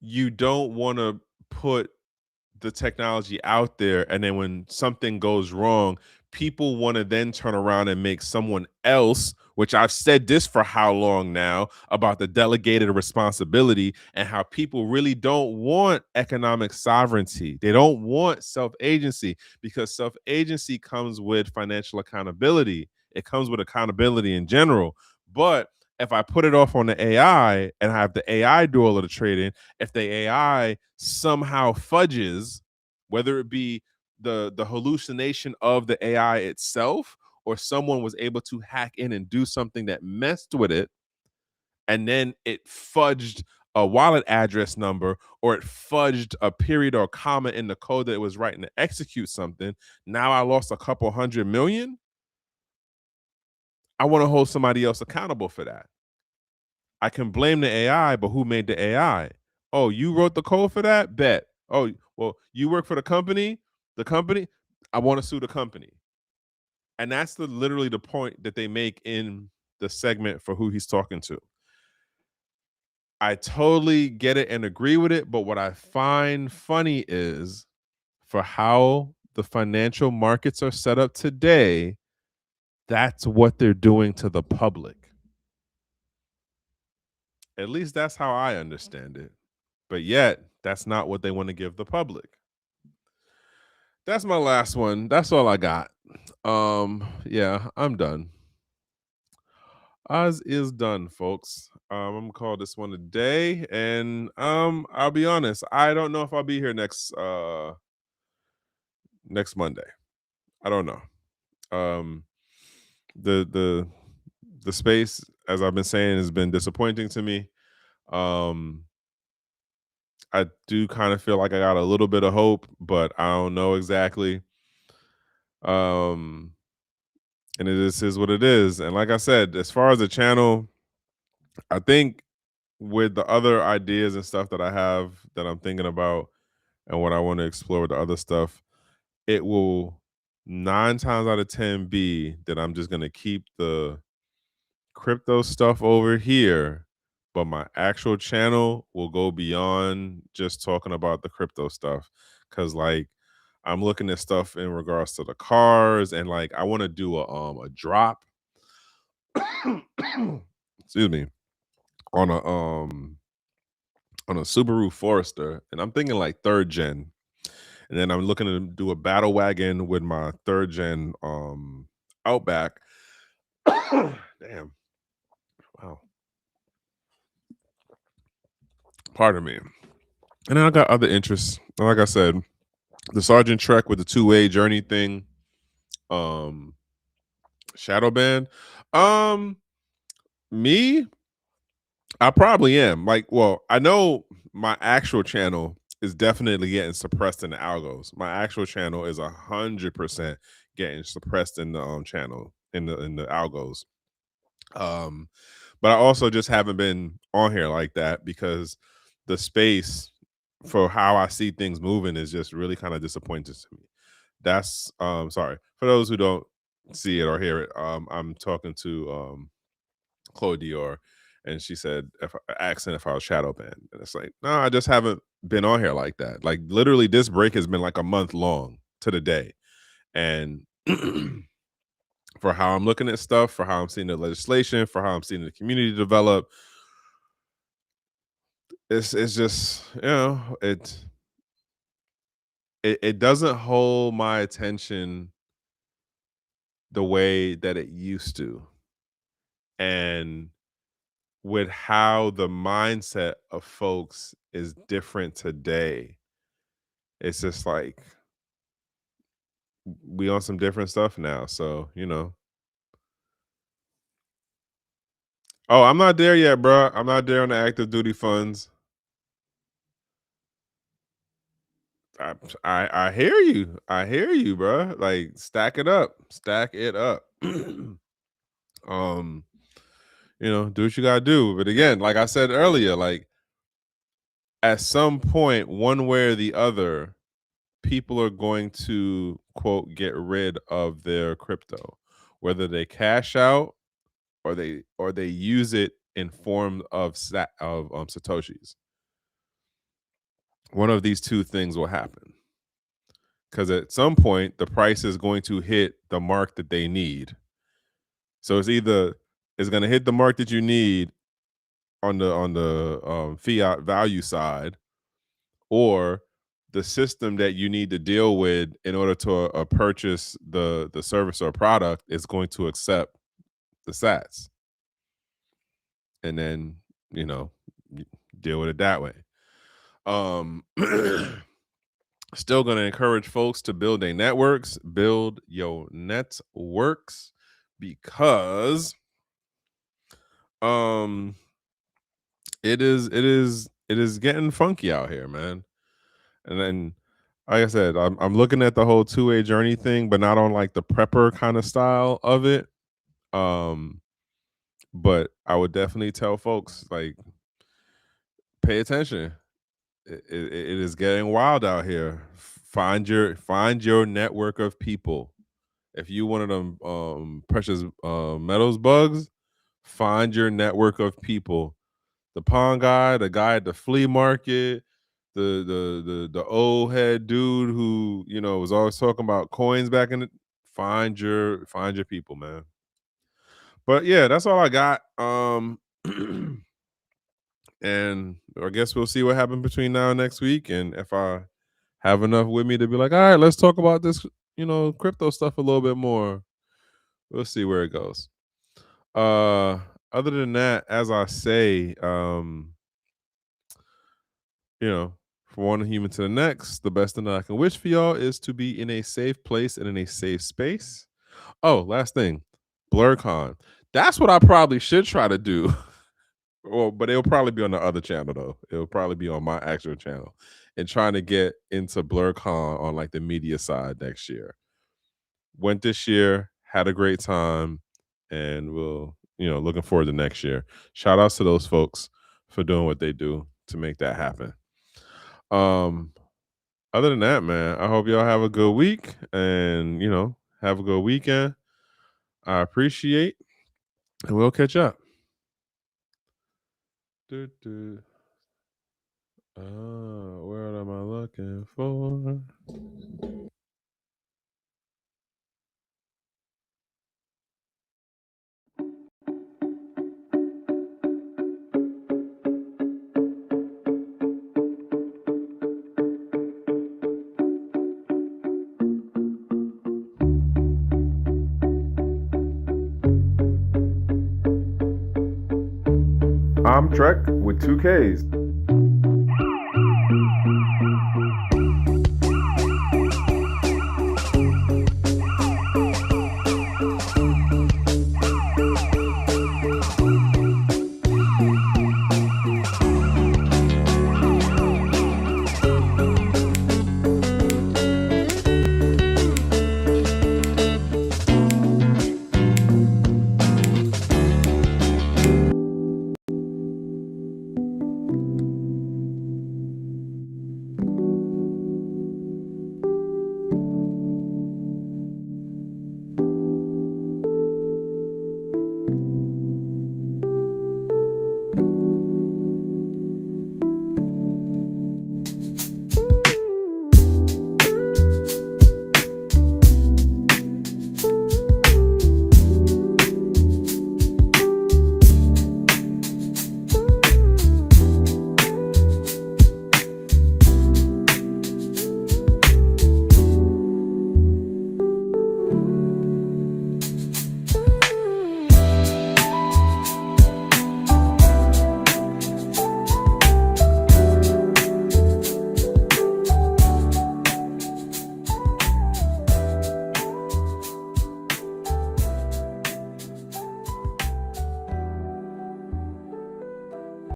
you don't want to put the technology out there, and then when something goes wrong, people want to then turn around and make someone else, which I've said this for how long now about the delegated responsibility and how people really don't want economic sovereignty. They don't want self-agency because self-agency comes with financial accountability. It comes with accountability in general. But if I put it off on the AI and have the AI do all of the trading, if the AI somehow fudges, whether it be the hallucination of the AI itself, or someone was able to hack in and do something that messed with it, and then it fudged a wallet address number, or it fudged a period or a comma in the code that it was writing to execute something. Now I lost a couple 100 million. I want to hold somebody else accountable for that. I can blame the AI, but who made the AI? Oh, you wrote the code for that? Bet. Oh, well, you work for the company? The company? I want to sue the company. And that's literally the point that they make in the segment for who he's talking to. I totally get it and agree with it, but what I find funny is for how the financial markets are set up today, that's what they're doing to the public. At least that's how I understand it. But yet, that's not what they want to give the public. That's my last one. That's all I got. Yeah, I'm done. Oz is done, folks. I'm gonna call this one a day, and I'll be honest. I don't know if I'll be here next Monday. I don't know. Um, the the space, as I've been saying, has been disappointing to me. Um, I do kind of feel like I got a little bit of hope, but I don't know exactly. Um, and it just is what it is. And like I said, as far as the channel, I think with the other ideas and stuff that I have that I'm thinking about and what I want to explore with the other stuff, it will 9 times out of 10 be that I'm just going to keep the crypto stuff over here, but my actual channel will go beyond just talking about the crypto stuff. Cause like I'm looking at stuff in regards to the cars, and like I want to do a drop excuse me, on a Subaru Forester, and I'm thinking like third gen. And then I'm looking to do a battle wagon with my third gen Outback. Damn. Wow. Pardon me. And then I got other interests. Like I said, the Sergeant Trek with the two-way journey thing, um, Shadow Band. Um, me, I probably am. Like, well, I know my actual channel is definitely getting suppressed in the algos. My actual channel is 100% getting suppressed in the channel in the algos. Um, but I also just haven't been on here like that because the space for how I see things moving is just really kind of disappointing to me. That's sorry for those who don't see it or hear it. I'm talking to Chloe Dior, and she said if asking if I was shadow banned, and it's like no, I just haven't been on here like that. Like literally, this break has been like a month long to the day, and for how I'm looking at stuff, for how I'm seeing the legislation, for how I'm seeing the community develop, it's just it doesn't hold my attention the way that it used to, and with how the mindset of folks is different today, it's just like we on some different stuff now. So oh, I'm not there yet, bro. I'm not there on the active duty funds. I hear you. I hear you, bro. Like stack it up. Stack it up. um, do what you gotta do. But again, like I said earlier, like at some point, one way or the other, people are going to quote get rid of their crypto, whether they cash out or they use it in form of satoshis. One of these two things will happen because at some point the price is going to hit the mark that they need. So it's going to hit the mark that you need on the fiat value side, or the system that you need to deal with in order to purchase the service or product is going to accept the sats, and then you know deal with it that way. Still going to encourage folks to build their networks, build your networks, because um it is getting funky out here, man. And then, like I said, I'm looking at the whole two-way journey thing, but not on like the prepper kind of style of it. Um, but I would definitely tell folks like pay attention. It is getting wild out here. Find your network of people. If you one of them precious metals bugs, find your network of people. The pawn guy, the guy at the flea market, the old head dude who was always talking about coins back in the. Find your people, man. But yeah, that's all I got. And I guess we'll see what happens between now and next week, and if I have enough with me to be like, all right, let's talk about this, crypto stuff a little bit more. We'll see where it goes. Other than that, as I say, from one human to the next, the best thing that I can wish for y'all is to be in a safe place and in a safe space. Oh, last thing, BlurCon. That's what I probably should try to do. Well, but it'll probably be on the other channel though. It'll probably be on my actual channel, and trying to get into BlurCon on like the media side next year. Went this year, had a great time, and we'll, looking forward to next year. Shout outs to those folks for doing what they do to make that happen. Other than that, man, I hope y'all have a good week and, have a good weekend. I appreciate, and we'll catch up. What am I looking for? I'm Trek with 2Ks.